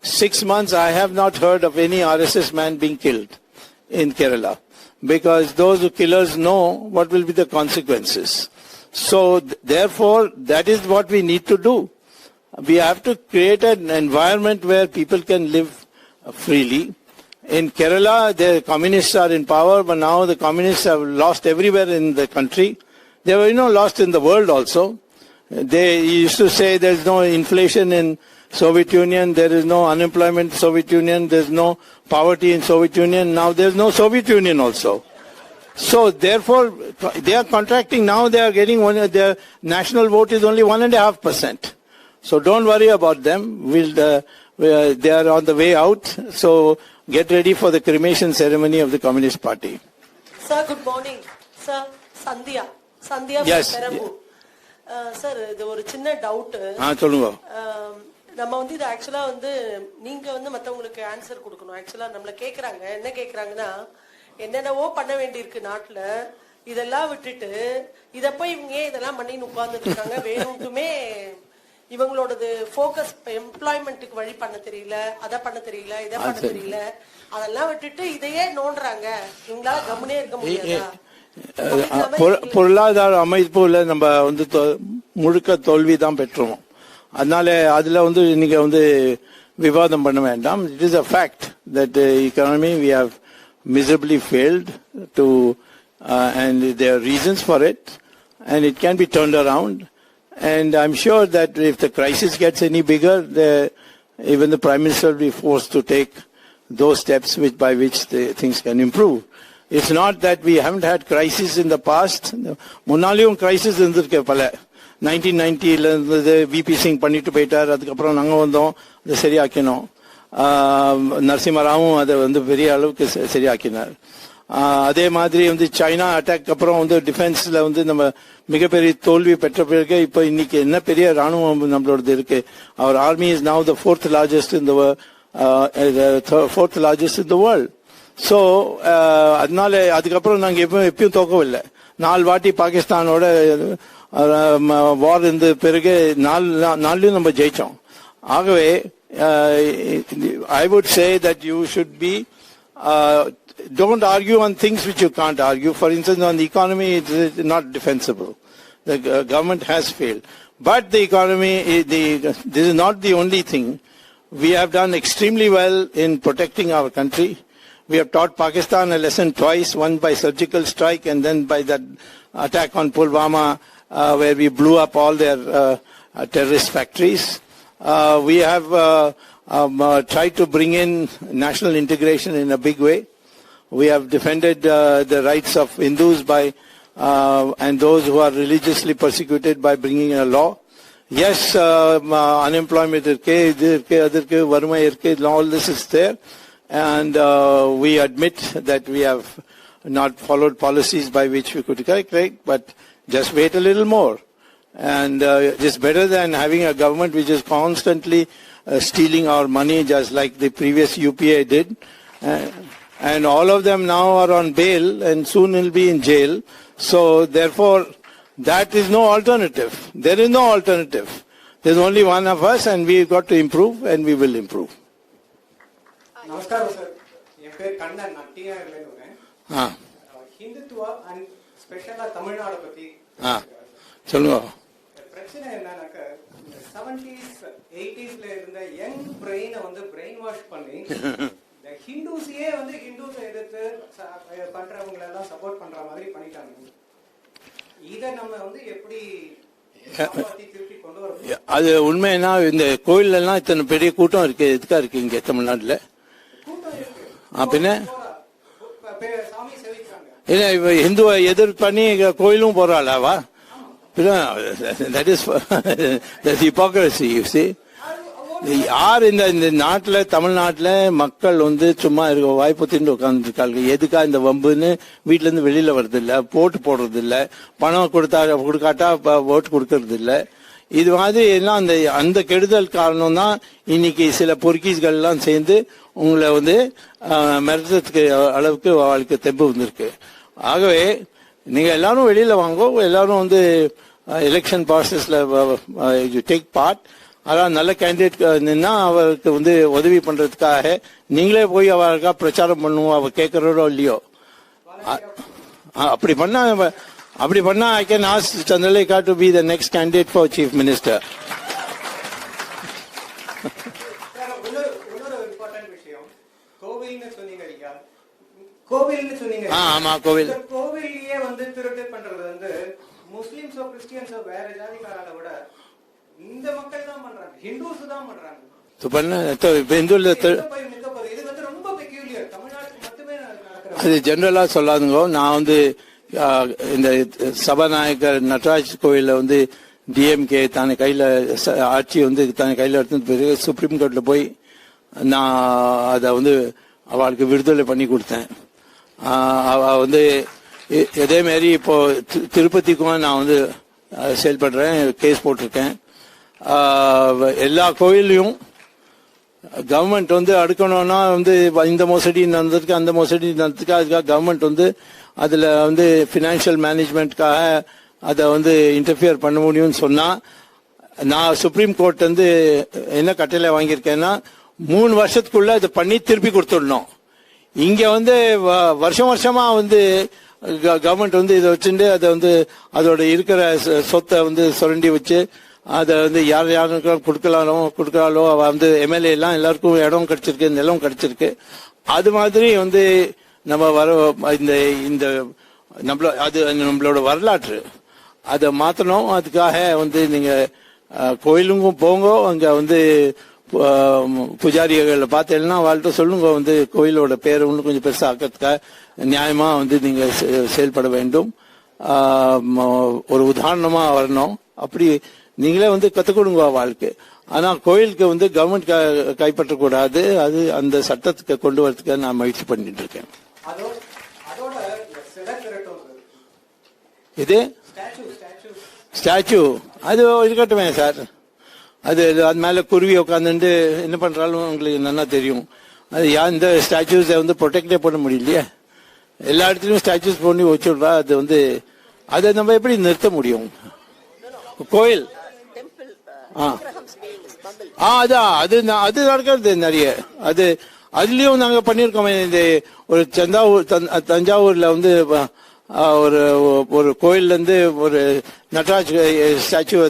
6 months, I have not heard of any RSS man being killed in Kerala, because those killers know what will be the consequences. So therefore, that is what we need to do. We have to create an environment where people can live freely. In Kerala, the communists are in power, but now the communists have lost everywhere in the country. They were, lost in the world also. They used to say there's no inflation in Soviet Union, there is no unemployment in Soviet Union, there's no poverty in Soviet Union. Now there's no Soviet Union also. So therefore, they are contracting now. They are getting their national vote is only 1.5%. So don't worry about them. They are on the way out. So get ready for the cremation ceremony of the Communist Party. Sir, good morning. Sir, Sandhya from Perambur. Sir, there was a chinna doubt. நம்ம இது ஆக்சுவலா நீங்க மத்தவங்களுக்கு answer கொடுக்கணும். ஆக்சுவலா நம்மள கேக்குறாங்க, என்ன கேக்குறாங்கன்னா, என்னென்னவோ பண்ண வேண்டியிருக்கு நாட்டுல, இதெல்லாம் விட்டுட்டு இத போய் இவங்க இதெல்லாம் பண்ணி உட்கார்ந்துட்டு இருக்காங்க. வேணும்ட்டுமே இவங்களோடது ஃபோக்கஸ் எம்ப்ளாய்மெண்ட்டுக்கு வழி பண்ண தெரியல, அத பண்ண தெரியல, இத பண்ண தெரியல, அதெல்லாம் விட்டுட்டு இதையே நோண்டுறாங்க. இவங்களால கம்முனே இருக்க முடியாதா? பொருளாதார அமைப்புல நம்ம முழுக்க தோல்விதான் பெற்றோம். அதனால அதுல நீங்க விவாதம் பண்ண வேண்டாம். It is a fact that the economy we have miserably failed to and there are reasons for it and it can be turned around, and I'm sure that if the crisis gets any bigger, even the Prime Minister will be forced to take those steps by which the things can improve. It's not that we haven't had crisis in the past. Munaliyum crisis irundhirukku pala. 1990 இருந்தது, VP Singh பண்ணிட்டு போயிட்டார். அதுக்கப்புறம் நாங்க வந்தோம், அதை சரியாக்கினோம். நரசிம்மராவும் அதை பெரிய அளவுக்கு சரியாக்கினார். அதே மாதிரி வந்து சைனா அட்டாக் அப்புறம் வந்து டிஃபென்ஸ்ல வந்து நம்ம மிகப்பெரிய தோல்வி பெற்ற பிறகு இப்ப இன்னைக்கு என்ன பெரிய ராணுவம் நம்மளோடது இருக்கு. Our army is now the fourth largest in the world. So அதனால அதுக்கப்புறம் நாங்கள் எப்பயும் தோக்கவில்லை. 4 வாட்டி பாகிஸ்தானோட வார் இருந்த பிறகு 4 நம்ம ஜெயிச்சோம். ஆகவே I would say that you should be don't argue on things which you can't argue. For instance, on the economy, it is not defensible. The government has failed. But the economy, this is not the only thing. We have done extremely well in protecting our country. We have taught Pakistan a lesson twice, one by surgical strike and then by that attack on Pulwama, where we blew up all their terrorist factories. We have tried to bring in national integration in a big way. We have defended the rights of Hindus by and those who are religiously persecuted by bringing a law. Yes, unemployment all this is there, and we admit that we have not followed policies by which we could correct, but just wait a little more. And it's better than having a government which is constantly stealing our money, just like the previous UPA did. And all of them now are on bail and soon will be in jail. So therefore, that is no alternative. There is no alternative. There's only one of us and we've got to improve and we will improve. Namaskaram sir. என் பேர் கண்ணன், நான் டிஆர்ல இருக்கேன். Hindutva and ஸ்பெஷலா தமிழ்நாடு பத்தி சொல்லுங்க. பிரச்சனை என்னன்னாக்க 70s 80sல இருந்த young பிரெயினை வந்து பிரெயின் வாஷ் பண்ணி ஹிந்துஸையே வந்து ஹிந்துஸை எதிர்த்து பண்றவங்களை எல்லாம் சப்போர்ட் பண்ற மாதிரி பண்ணிட்டாங்க. இதை நம்ம வந்து எப்படி திருப்பி கொண்டு வர? அது உண்மைன்னா இந்த கோயில் எல்லாம் இத்தனை பெரிய கூட்டம் இருக்கு, எதுக்கா இருக்கு இங்க தமிழ்நாட்டுல? பின்ன இல்ல இப்ப ஹிந்துவை எதிர்ப்பு பண்ணி கோயிலும் போறாளாவா? That is that's hypocrisy, you see. யார் இந்த நாட்டுல தமிழ்நாட்டுல மக்கள் வந்து சும்மா இருக்க வாய்ப்பு தின்னு உட்கார்ந்துருக்காங்க. எதுக்கா இந்த வம்புன்னு வீட்டுல இருந்து வெளியில வர்றது இல்ல, ஓட்டு போடுறது இல்ல, பணம் கொடுக்காட்டா ஓட்டு கொடுக்கறது இல்ல. இது மாதிரி எல்லாம் அந்த கெடுதல் காரணம் தான் இன்னைக்கு சில பொறுக்கீஸ்கள் எல்லாம் சேர்ந்து உங்களை வந்து மிரட்டத்துக்கு அளவுக்கு அவளுக்கு தெம்பு வந்திருக்கு. ஆகவே நீங்க எல்லாரும் வெளியில வாங்கோ, எல்லாரும் வந்து எலெக்ஷன் ப்ராசஸ்ல டேக் பார்ட். அதான் நல்ல கேண்டிடேட் நின்னா அவருக்கு வந்து உதவி பண்றதுக்காக நீங்களே போய் அவருக்கா பிரச்சாரம் பண்ணுவோம், அவர் கேட்கறோ இல்லையோ. அப்படி பண்ணா I can ask Chandralekha to be the next candidate for chief minister. ஆமா, கோவில் கோவில்லயே வந்து திருட்டு பண்றது வந்து முஸ்லிம்ஸோ கிறிஸ்டியன்ஸோ வேற ஜாதிக்காரரை விட இந்த மக்கள் தான் பண்றாங்க, ஹிந்துஸ் தான் பண்றாங்க. அது ஜெனரலா சொல்லாதுங்க. நான் வந்து இந்த சபாநாயகர் நடராஜ் கோயில வந்து டிஎம்கே தானே கையில ஆட்சி வந்து தானே கையில எடுத்து பிறகு சுப்ரீம் கோர்ட்ல போய் நான் அதை வந்து அவளுக்கு விடுதலை பண்ணி கொடுத்தேன். அவ வந்து இதே மாதிரி இப்போ திருப்பதிக்கும் நான் வந்து செயல்படுறேன், கேஸ் போட்டிருக்கேன். எல்லா கோயிலையும் கவர்மெண்ட் வந்து அடுக்கணும்னா வந்து இந்த மோசடி நடந்ததுக்கு அந்த மோசடி நடந்ததுக்கு அதுக்காக கவர்மெண்ட் வந்து அதுல வந்து பினான்சியல் மேனேஜ்மெண்ட்காக அதை வந்து இன்டர்ஃபியர் பண்ண முடியும்னு சொன்னா, நான் சுப்ரீம் கோர்ட் வந்து என்ன கட்டளை வாங்கியிருக்கேன்னா 3 வருஷத்துக்குள்ள இதை பண்ணி திருப்பி கொடுத்துடணும். இங்க வந்து வருஷமா வந்து கவர்மெண்ட் வந்து இதை வச்சுட்டு அதை வந்து அதோட இருக்கிற சொத்தை வந்து சுரண்டி வச்சு அதை வந்து யாருக்கு கொடுக்கலாலோ அவ வந்து எம்எல்ஏ எல்லாம் எல்லாருக்கும் இடம் கிடைச்சிருக்கு, நிலம் கிடைச்சிருக்கு. அது மாதிரி வந்து நம்ம இந்த நம்மளோட வரலாற்று அதை மாத்தணும். அதுக்காக வந்து நீங்க கோயிலுக்கும் போங்க, அங்க வந்து புஜாரிகளை பார்த்தேன்னா வாழ்க்கை சொல்லுங்க, வந்து கோயிலோட பேரை இன்னும் கொஞ்சம் பெருசா ஆக்கிறதுக்காக நியாயமா வந்து நீங்க செயல்பட வேண்டும். ஒரு உதாரணமா வரணும். அப்படி நீங்களே வந்து கத்துக் கொடுங்க வாழ்க்கை. ஆனா கோயிலுக்கு வந்து கவர்மெண்ட் கைப்பற்றக்கூடாது. அது அந்த சட்டத்துக்கு கொண்டு வரதுக்கு நான் முயற்சி பண்ணிட்டு இருக்கேன். அதோட இது ஸ்டாச்சு அது இருக்கட்டுமே சார். அது மேல குருவி உட்காந்துட்டு என்ன பண்றாலும் உங்களுக்கு நல்லா தெரியும். அது இந்த ஸ்டாச்சுஸை ப்ரொடெக்டே பண்ண முடியலையே. எல்லா இடத்துலயும் ஸ்டாச்சுஸ் பண்ணி வச்சுடுறா. அது அதை நம்ம எப்படி நிறுத்த முடியும்? கோயில் அதான் அது நடக்கிறது நிறைய. அதுலயும் நாங்க பண்ணிருக்கோமே. இந்த ஒரு தஞ்சாவூர்ல ஒரு கோயில்ல இருந்து ஒரு நடராஜ் ஸ்டாச்சுவை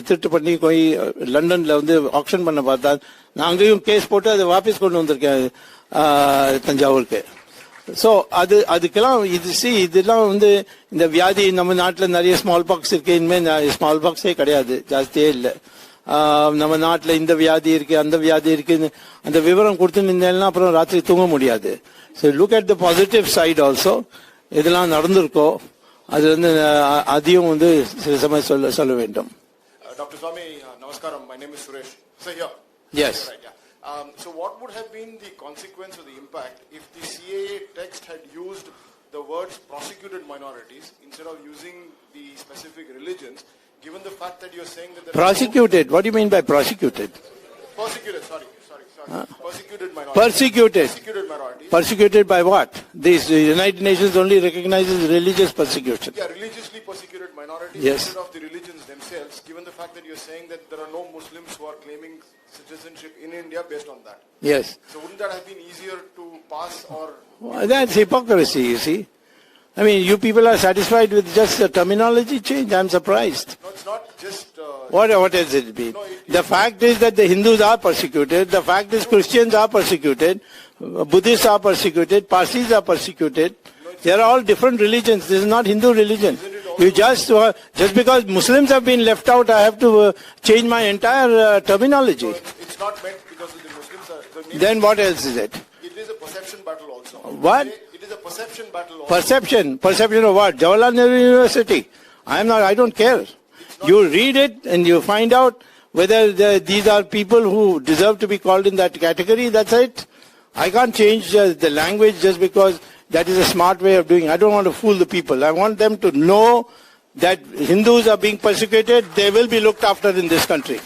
திருட்டு பண்ணி போய் லண்டன்ல ஆக்ஷன் பண்ண பார்த்தா நான் அங்கேயும் கேஸ் போட்டு அதை வாபஸ் கொண்டு வந்திருக்கேன் தஞ்சாவூருக்கு. ஸோ அதுக்கெல்லாம் இதெல்லாம் இந்த வியாதி நம்ம நாட்டில் நிறைய ஸ்மால் பாக்ஸ் இருக்கு. இனிமேல் ஸ்மால் பாக்ஸே கிடையாது, ஜாஸ்தியே இல்லை. நம்ம நாட்டில் இந்த வியாதி இருக்கு அந்த வியாதி இருக்குன்னு அந்த விவரம் கொடுத்து நின்னா அப்புறம் ராத்திரி தூங்க முடியாது. So look at the positive side also. இதெல்லாம் நடந்திருக்கோ அது அதையும் சில சமயம் சொல்ல வேண்டும். Dr. Swamy, namaskaram. My name is Suresh. So here. Yes. Right, yeah. So what would have been the consequence or the impact if the CAA text had used the words prosecuted minorities instead of using the specific religions, given the fact that you're saying that... Prosecuted? What do you mean by prosecuted? Persecuted, sorry. Persecuted minorities. Persecuted. Persecuted minorities. Persecuted by what? The United Nations only recognizes religious persecution. Yeah, religiously persecuted minorities instead of the religions themselves, given the fact that you're saying that there are no Muslims who are claiming citizenship in India based on that. Yes. So wouldn't that have been easier to pass or... Well, that's hypocrisy, you see. I mean, you people are satisfied with just a terminology change. I'm surprised. No, it's not just... What has it been? No, the fact is that the Hindus are persecuted. The fact is Christians are persecuted. Buddhists are persecuted. Parsis are persecuted. They are all different religions. This is not Hindu religion. You just because Muslims have been left out, I have to change my entire terminology. No, it's not meant because the Muslims are... Then what else is it? It is a perception battle also. What? It is a perception battle also. Perception of what? Jawaharlal Nehru University. I don't care. You read it and you find out whether these are people who deserve to be called in that category. That's it. I can't change the language just because that is a smart way of doing it. I don't want to fool the people. I want them to know that Hindus are being persecuted. They will be looked after in this country.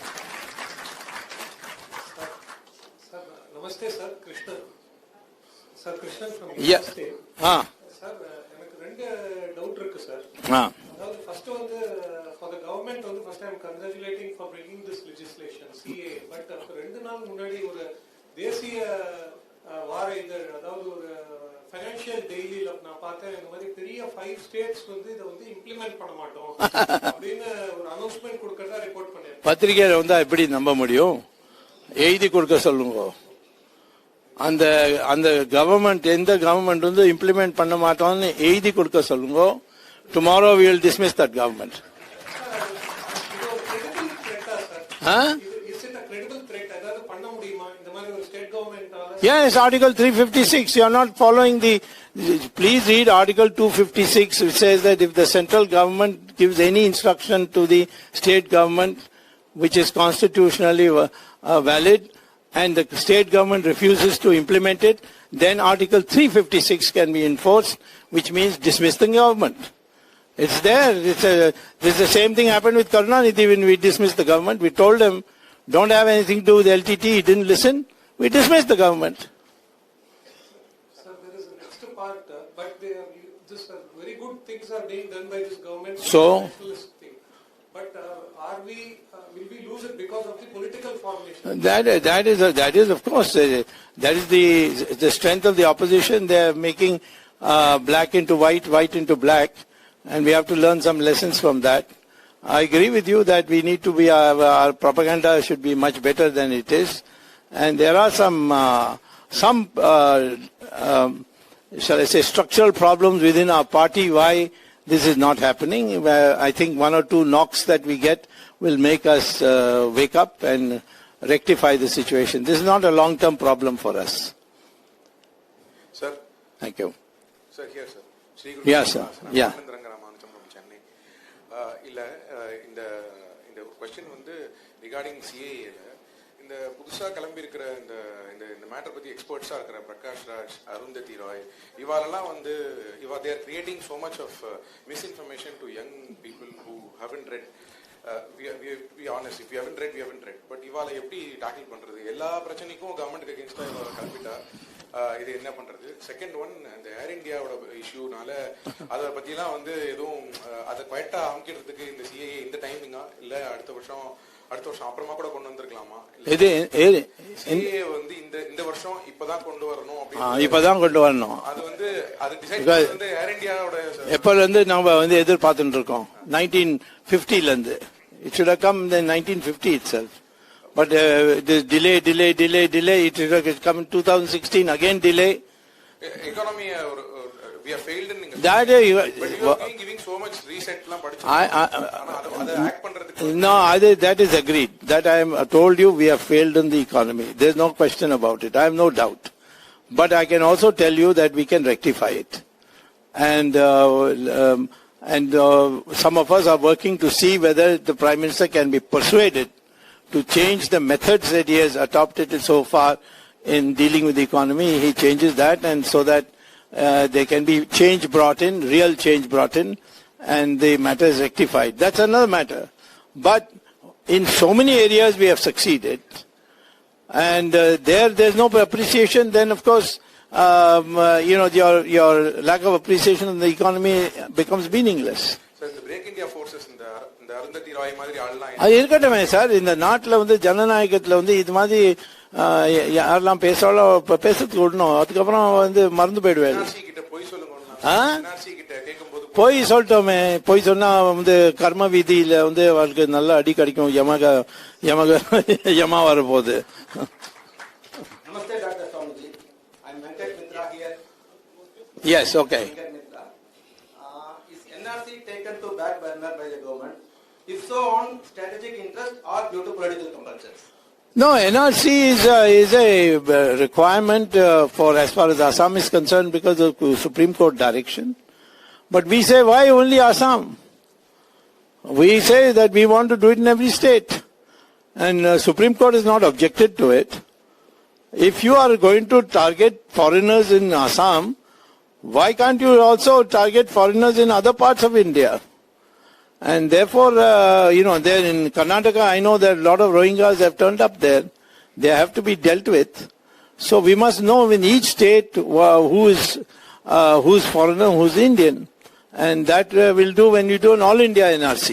Sir, namaste, sir. Krishna. Sir, Krishna from Yeah. State. Ah. Sir, எனக்கு ரெண்டு doubt இருக்கு sir. Ah. அதாவது first for the government first I am congratulating for bringing this legislation CAA. But ரெண்டு நாள் முன்னாடி ஒரு தேசிய வார இதழ் அதாவது ஒரு ஃபைனான்சியல் டெய்லில நான் பார்த்தேன் இந்த மாதிரி பெரிய 5 ஸ்டேட்ஸ் இதை இம்ப்ளிமெண்ட் பண்ண மாட்டோம் அப்படின்னு ஒரு அனௌன்ஸ்மெண்ட் கொடுக்கறதா ரிப்போர்ட் பண்ணிருக்கேன். பத்திரிகையில எப்படி நம்ப முடியும்? எழுதி கொடுக்க சொல்லுங்க. அந்த கவர்மெண்ட் எந்த கவர்மெண்ட் இம்ப்ளிமெண்ட் பண்ண மாட்டோம்னு எழுதி கொடுக்க சொல்லுங்க. Tomorrow we will dismiss that government. Is it a credible threat? அதாவது பண்ண முடியுமா இந்த மாதிரி ஒரு state கவர்மெண்டால? Yes, Article 356. You are not following the... Please read Article 256, which says that if the central government gives any instruction to the state government, which is constitutionally valid, and the state government refuses to implement it, then Article 356 can be enforced, which means dismiss the government. It's there. It's the same thing happened with Karunanidhi when we dismissed the government. We told him, don't have anything to do with LTT. He didn't listen. We dismissed the government. Sir, there is a next part, but very good things are being done by this government. So? But will we lose it because of the political formation? That is of course, that is the strength of the opposition. They are making black into white, white into black. And we have to learn some lessons from that. I agree with you that we need to be, our propaganda should be much better than it is. And there are some shall I say, structural problems within our party why this is not happening. I think 1 or 2 knocks that we get will make us wake up and rectify the situation. This is not a long-term problem for us. Sir. Thank you. Sir, here, sir. Yes, sir. Yeah. இந்த question regarding CAA இந்த புதுசா கிளம்பி இருக்கிற இந்த matter பத்தி எக்ஸ்பர்ட்ஸா இருக்கிற பிரகாஷ் ராஜ், அருந்ததி ராய், இவாலெல்லாம் வந்து they are creating so much of misinformation to young people who haven't read. We honest, if you haven't read, we haven't read. But இவால எப்படி டாக்கிள் பண்றது? எல்லா பிரச்சனைக்கும் கவர்மெண்ட்க்கு அகைன்ஸ்டா இவ கிளம்பிட்டா இது என்ன பண்றது? செகண்ட் ஒன், இந்த ஏர் இந்தியாவோட இஷ்யூனால அதை பத்திலாம் வந்து எதுவும் அதை குவைட்டா அமைக்கிறதுக்கு இந்த சிஏஏ இந்த டைமிங்கா இல்ல அடுத்த வருஷம் அப்புறமா கூட கொண்டு வந்திருக்கலாமா? சிஏஏ வந்து இந்த வருஷம் இப்பதான் கொண்டு வரணும் அப்படின்னு இப்பதான் கொண்டு வரணும். அது வந்து அது டிசைட் வந்து ஏர் இந்தியாவோட எப்பல இருந்து நாம வந்து எதிர்பார்த்துட்டு இருக்கோம். 1950ல இருந்து. It should have come in 1950 itself. But this delay. It should have come in 2016. Again delay. Economy, we have failed in. That but you are giving so much reset. No, that is agreed. That I am told you we have failed in the economy. There is no question about it. I have no doubt. But I can also tell you that we can rectify it. And some of us are working to see whether the Prime Minister can be persuaded to change the methods that he has adopted so far in dealing with the economy. He changes that, and so that there can be change brought in, real change brought in, and the matter is rectified. That's another matter. But in so many areas we have succeeded, and there's no appreciation. Then of course, your lack of appreciation in the economy becomes meaningless. So the Break India forces in the Arundhati Rai மாதிரி ஆள்லாம் அது இருக்கட்டுமே sir. இந்த நாட்டில் வந்து ஜனநாயகத்தில் வந்து இது மாதிரி யாரெல்லாம் பேசாலும் பேசுறதுக்கு விடணும். அதுக்கப்புறம் வந்து மறந்து போயிடுவேன். போய் சொல்லிட்டோமே, போய் சொன்னா வந்து கர்ம வீதியில வந்து அவளுக்கு நல்ல அடி கிடைக்கும். யமா வர போகுது. Namaste, Dr. Swamy. I'm Venkat Mitra here. Yes, okay. Is NRC taken to back burner by the government? If so, on strategic interest or due to political compulsions? No, NRC is a requirement for as far as Assam is concerned because of Supreme Court direction. But we say, why only Assam? We say that we want to do it in every state. And Supreme Court has not objected to it. If you are going to target foreigners in Assam, why can't you also target foreigners in other parts of India? And therefore, there in Karnataka, I know that a lot of Rohingyas have turned up there. They have to be dealt with. So we must know in each state who's foreigner, who's Indian. And that we'll do when we do an all-India NRC.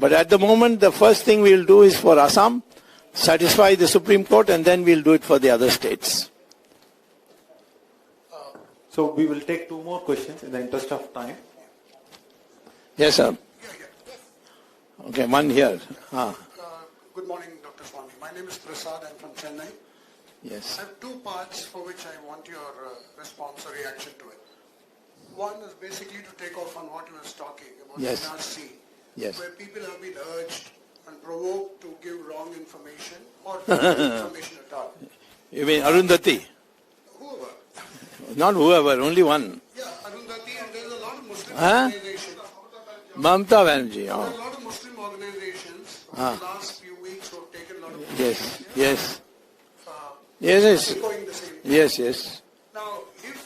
But at the moment, the first thing we'll do is for Assam, satisfy the Supreme Court, and then we'll do it for the other states. So we will take two more questions in the interest of time. Yes, sir. Okay, one here. Good morning, Dr. Swamy. My name is Prasad. I'm from Chennai. Yes. I have two parts for which I want your response or reaction to it. One is basically to take off on what you were talking about NRC, where people have been urged and provoked to give wrong information or information at all. You mean Arundhati? Whoever. Not whoever, only one. Yeah, Arundhati, and there's a lot of Muslim organizations. Mamta Banerjee. There are a lot of Muslim organizations over the last few weeks who have taken a lot of Yes. echoing the same thing. Yes. Now, if,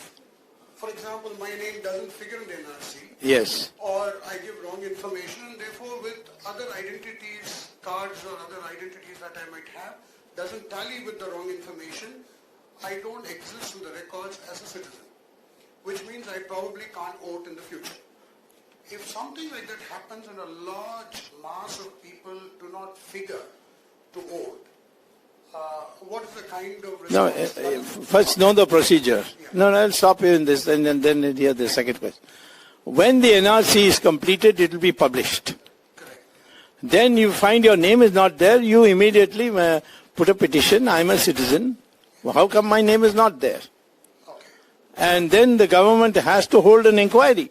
for example, my name doesn't figure in the NRC, Yes. or I give wrong information, and therefore with other identities, cards or other identities that I might have, doesn't tally with the wrong information, I don't exist in the records as a citizen, which means I probably can't vote in the future. If something like that happens and a large mass of people do not figure to vote, what is the kind of response? No, first know the procedure. No, I'll stop you in this and then hear the second question. When the NRC is completed, it will be published. Correct. Then you find your name is not there, you immediately put a petition, I'm a citizen. Well, how come my name is not there? Okay. And then the government has to hold an inquiry.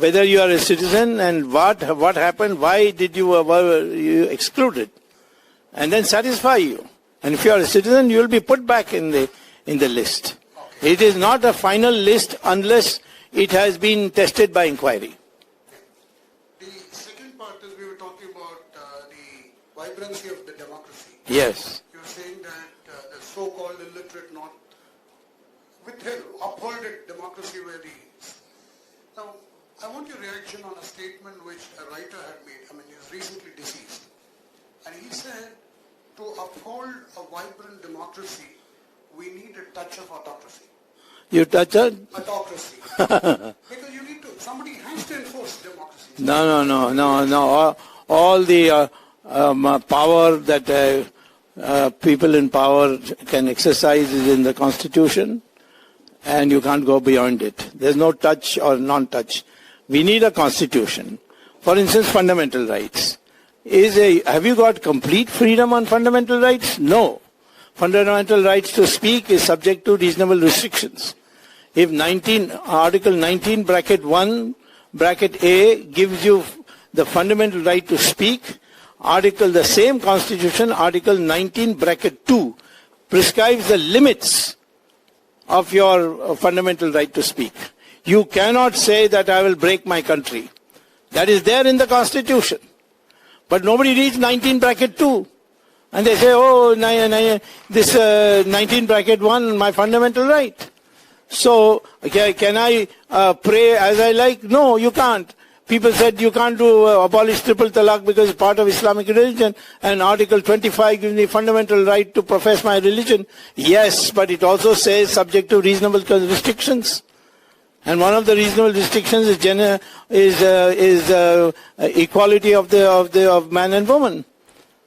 Whether you are a citizen and what happened, why did you excluded, and then satisfy you. And if you are a citizen, you will be put back in the list. Okay. It is not a final list unless it has been tested by inquiry. The second part is we were talking about the vibrancy of the democracy. Yes. You're saying that the so-called illiterate not upholded democracy where the... Now, I want your reaction on a statement which a writer had made. I mean, he was recently deceased. And he said, to uphold a vibrant democracy, we need a touch of autocracy. You touch on? Autocracy. Because you need to, somebody has to enforce democracy. No. All the power that people in power can exercise is in the Constitution, and you can't go beyond it. There's no touch or non-touch. We need a Constitution. For instance, fundamental rights. Have you got complete freedom on fundamental rights? No. Fundamental rights to speak is subject to reasonable restrictions. If Article 19 bracket 1 bracket A gives you the fundamental right to speak, the same Constitution, Article 19 bracket 2 prescribes the limits of your fundamental right to speak. You cannot say that I will break my country. That is there in the Constitution. But nobody reads 19 bracket 2. And they say, oh, this 19 bracket 1, my fundamental right. So, can I pray as I like? No, you can't. People said you can't abolish triple talaq because it's part of Islamic religion, and Article 25 gives me fundamental right to profess my religion. Yes, but it also says subject to reasonable restrictions. And one of the reasonable restrictions is equality of man and woman.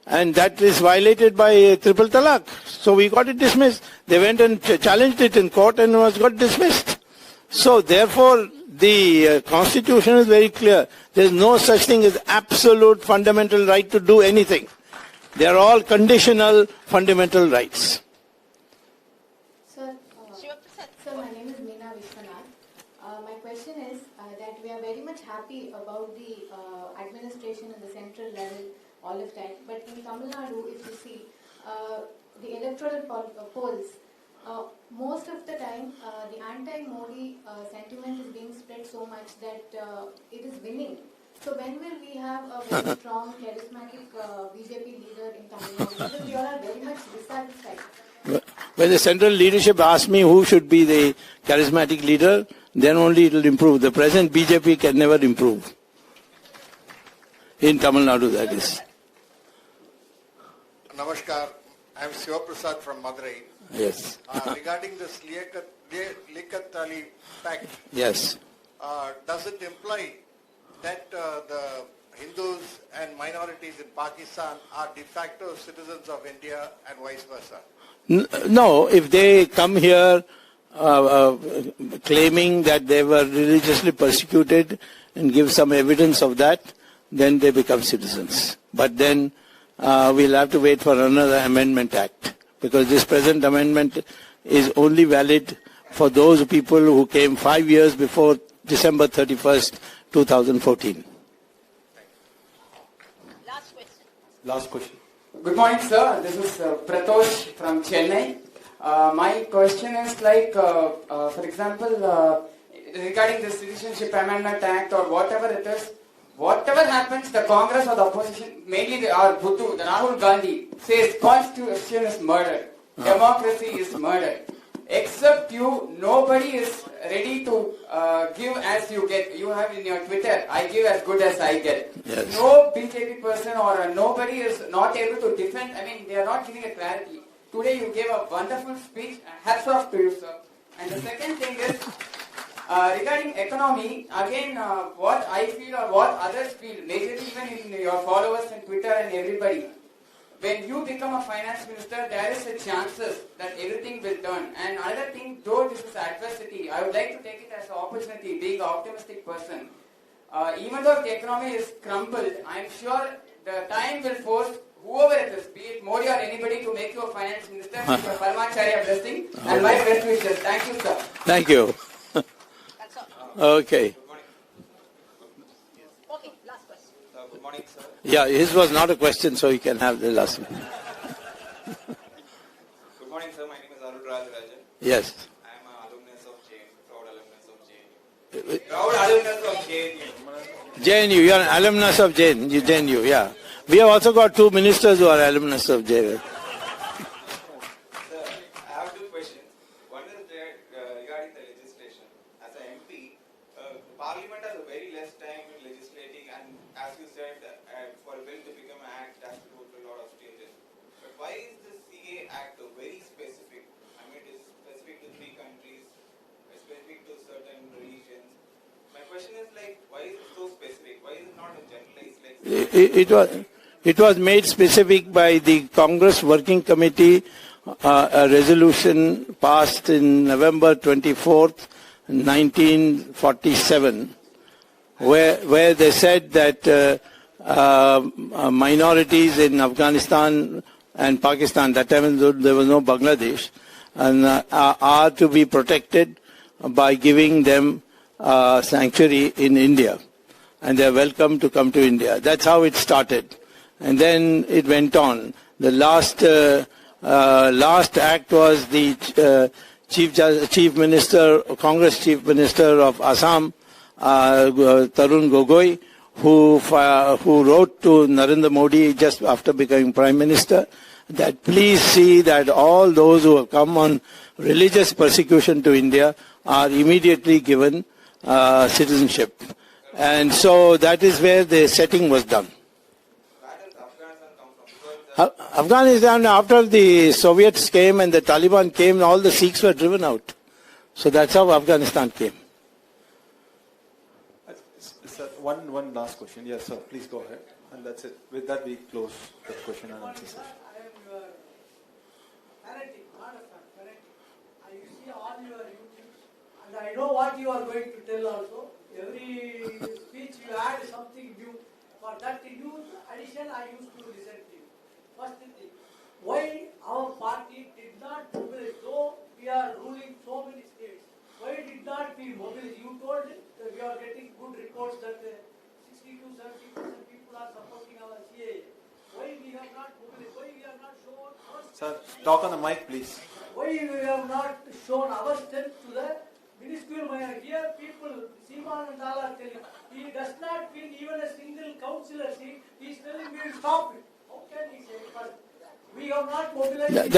And that is violated by triple talaq. So we got it dismissed. They went and challenged it in court and got dismissed. So therefore, the Constitution is very clear. There is no such thing as absolute fundamental right to do anything. They are all conditional fundamental rights. Sir, my name is Meena Vishwanath. My question is that we are very much happy about the administration at the central level all of time. But in Tamil Nadu, if you see the electoral polls, most of the time the anti-Modi sentiment is being spread so much that it is winning. So when will we have a very strong, charismatic BJP leader in Tamil Nadu? Because we all are very much dissatisfied. When the central leadership asks me who should be the charismatic leader, then only it will improve. The present BJP can never improve. In Tamil Nadu, that is. Namaskar, I am Sivaprasad from Madurai. Yes. Regarding this Liaquat Ali Pact, yes. Does it imply that the Hindus and minorities in Pakistan are de facto citizens of India and vice versa? No, if they come here claiming that they were religiously persecuted and give some evidence of that, then they become citizens. But then we'll have to wait for another amendment act, because this present amendment is only valid for those people who came 5 years before December 31st, 2014. Last question. Good morning, sir. This is Pratosh from Chennai. My question is like, for example, regarding the Citizenship Amendment Act or whatever it is, whatever happens, the Congress or the opposition, mainly our Bhuttu, the Rahul Gandhi, says Constitution is murdered, democracy is murdered. Except you, nobody is ready to give as you get. You have in your Twitter, I give as good as I get. Yes. No BJP person or nobody is not able to defend. I mean, they are not giving a clarity. Today you gave a wonderful speech. Hats off to you, sir. And the second thing is, regarding economy, again, what I feel or what others feel, majorly even in your followers on Twitter and everybody, when you become a finance minister, there is a chances that everything will turn. And another thing, though this is adversity, I would like to take it as an opportunity, being an optimistic person. Even though the economy is crumbled, I am sure the time will force whoever it is, be it Modi or anybody, to make you a finance minister. With your Paramacharya blessing and my best wishes. Thank you, sir. Thank you. Okay. Okay, last question. Good morning, sir. Yeah, his was not a question, so you can have the last one. Good morning, sir. My name is Arul Rajarajan. Yes. I am an alumnus of JNU, proud alumnus of JNU. JNU, you are an alumnus of JNU, yeah. We have also got 2 ministers who are alumnus of JV. I have 2 questions. One is regarding the legislation. As an MP, Parliament has a very less time in legislating, and as you said, for a bill to become an act, it has to go through a lot of stages. But why is the CAA Act very specific? I mean, it is specific to 3 countries, specific to certain regions. My question is like, why is it so specific? Why is it not a generalized? It was made specific by the Congress Working Committee, a resolution passed in November 24th, 1947, where they said that minorities in Afghanistan and Pakistan, that time there was no Bangladesh, and are to be protected by giving them sanctuary in India, and they are welcome to come to India. That's how it started, and then it went on. The last act was the Chief Minister, Congress Chief Minister of Assam, Tarun Gogoi, who wrote to Narendra Modi just after becoming Prime Minister that please see that all those who have come on religious persecution to India are immediately given citizenship. And so that is where the setting was done. Afghanistan, after the Soviets came and the Taliban came, all the Sikhs were driven out. So that's how Afghanistan came. Sir, one last question. Yes, sir, please go ahead. And that's it. With that, we close the question and answer session. I am your fanatic, not a fanatic. I see all your YouTubes, and I know what you are going to tell also. Every speech you add something new. For that new addition, I used to listen to you. First thing, why our party did not mobilize, though we are ruling so many states, why did not we mobilize? You told that we are getting good reports that 60 to 70% people are supporting our CAA. Why we have not mobilized? Why we have not shown our Sir, talk on the mic, please. Why we have not shown our strength to the minuscule minority? Here people, Seeman and all are telling, he does not win even a single councillor seat. He is telling we will stop it. How can he say it? But we have not mobilized.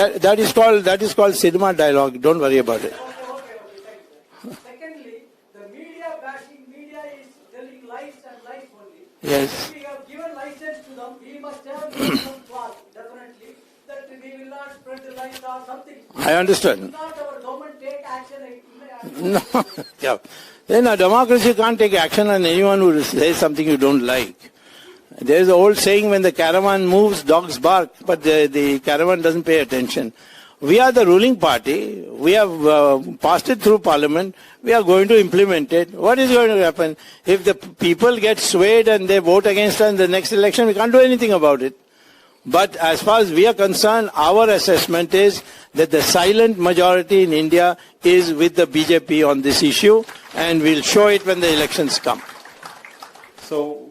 That is called cinema dialogue. Don't worry about it. Okay, thank you. Secondly, the media bashing, media is telling lies and lies only. Yes. If we have given license to them, we must have given some clause, definitely, that we will not spread the lies or something. I understand. Will not our government take action? No. Yeah. Then a democracy can't take action on anyone who says something you don't like. There's an old saying, when the caravan moves, dogs bark, but the caravan doesn't pay attention. We are the ruling party. We have passed it through Parliament. We are going to implement it. What is going to happen? If the people get swayed and they vote against us in the next election, we can't do anything about it. But as far as we are concerned, our assessment is that the silent majority in India is with the BJP on this issue, and we'll show it when the elections come. So,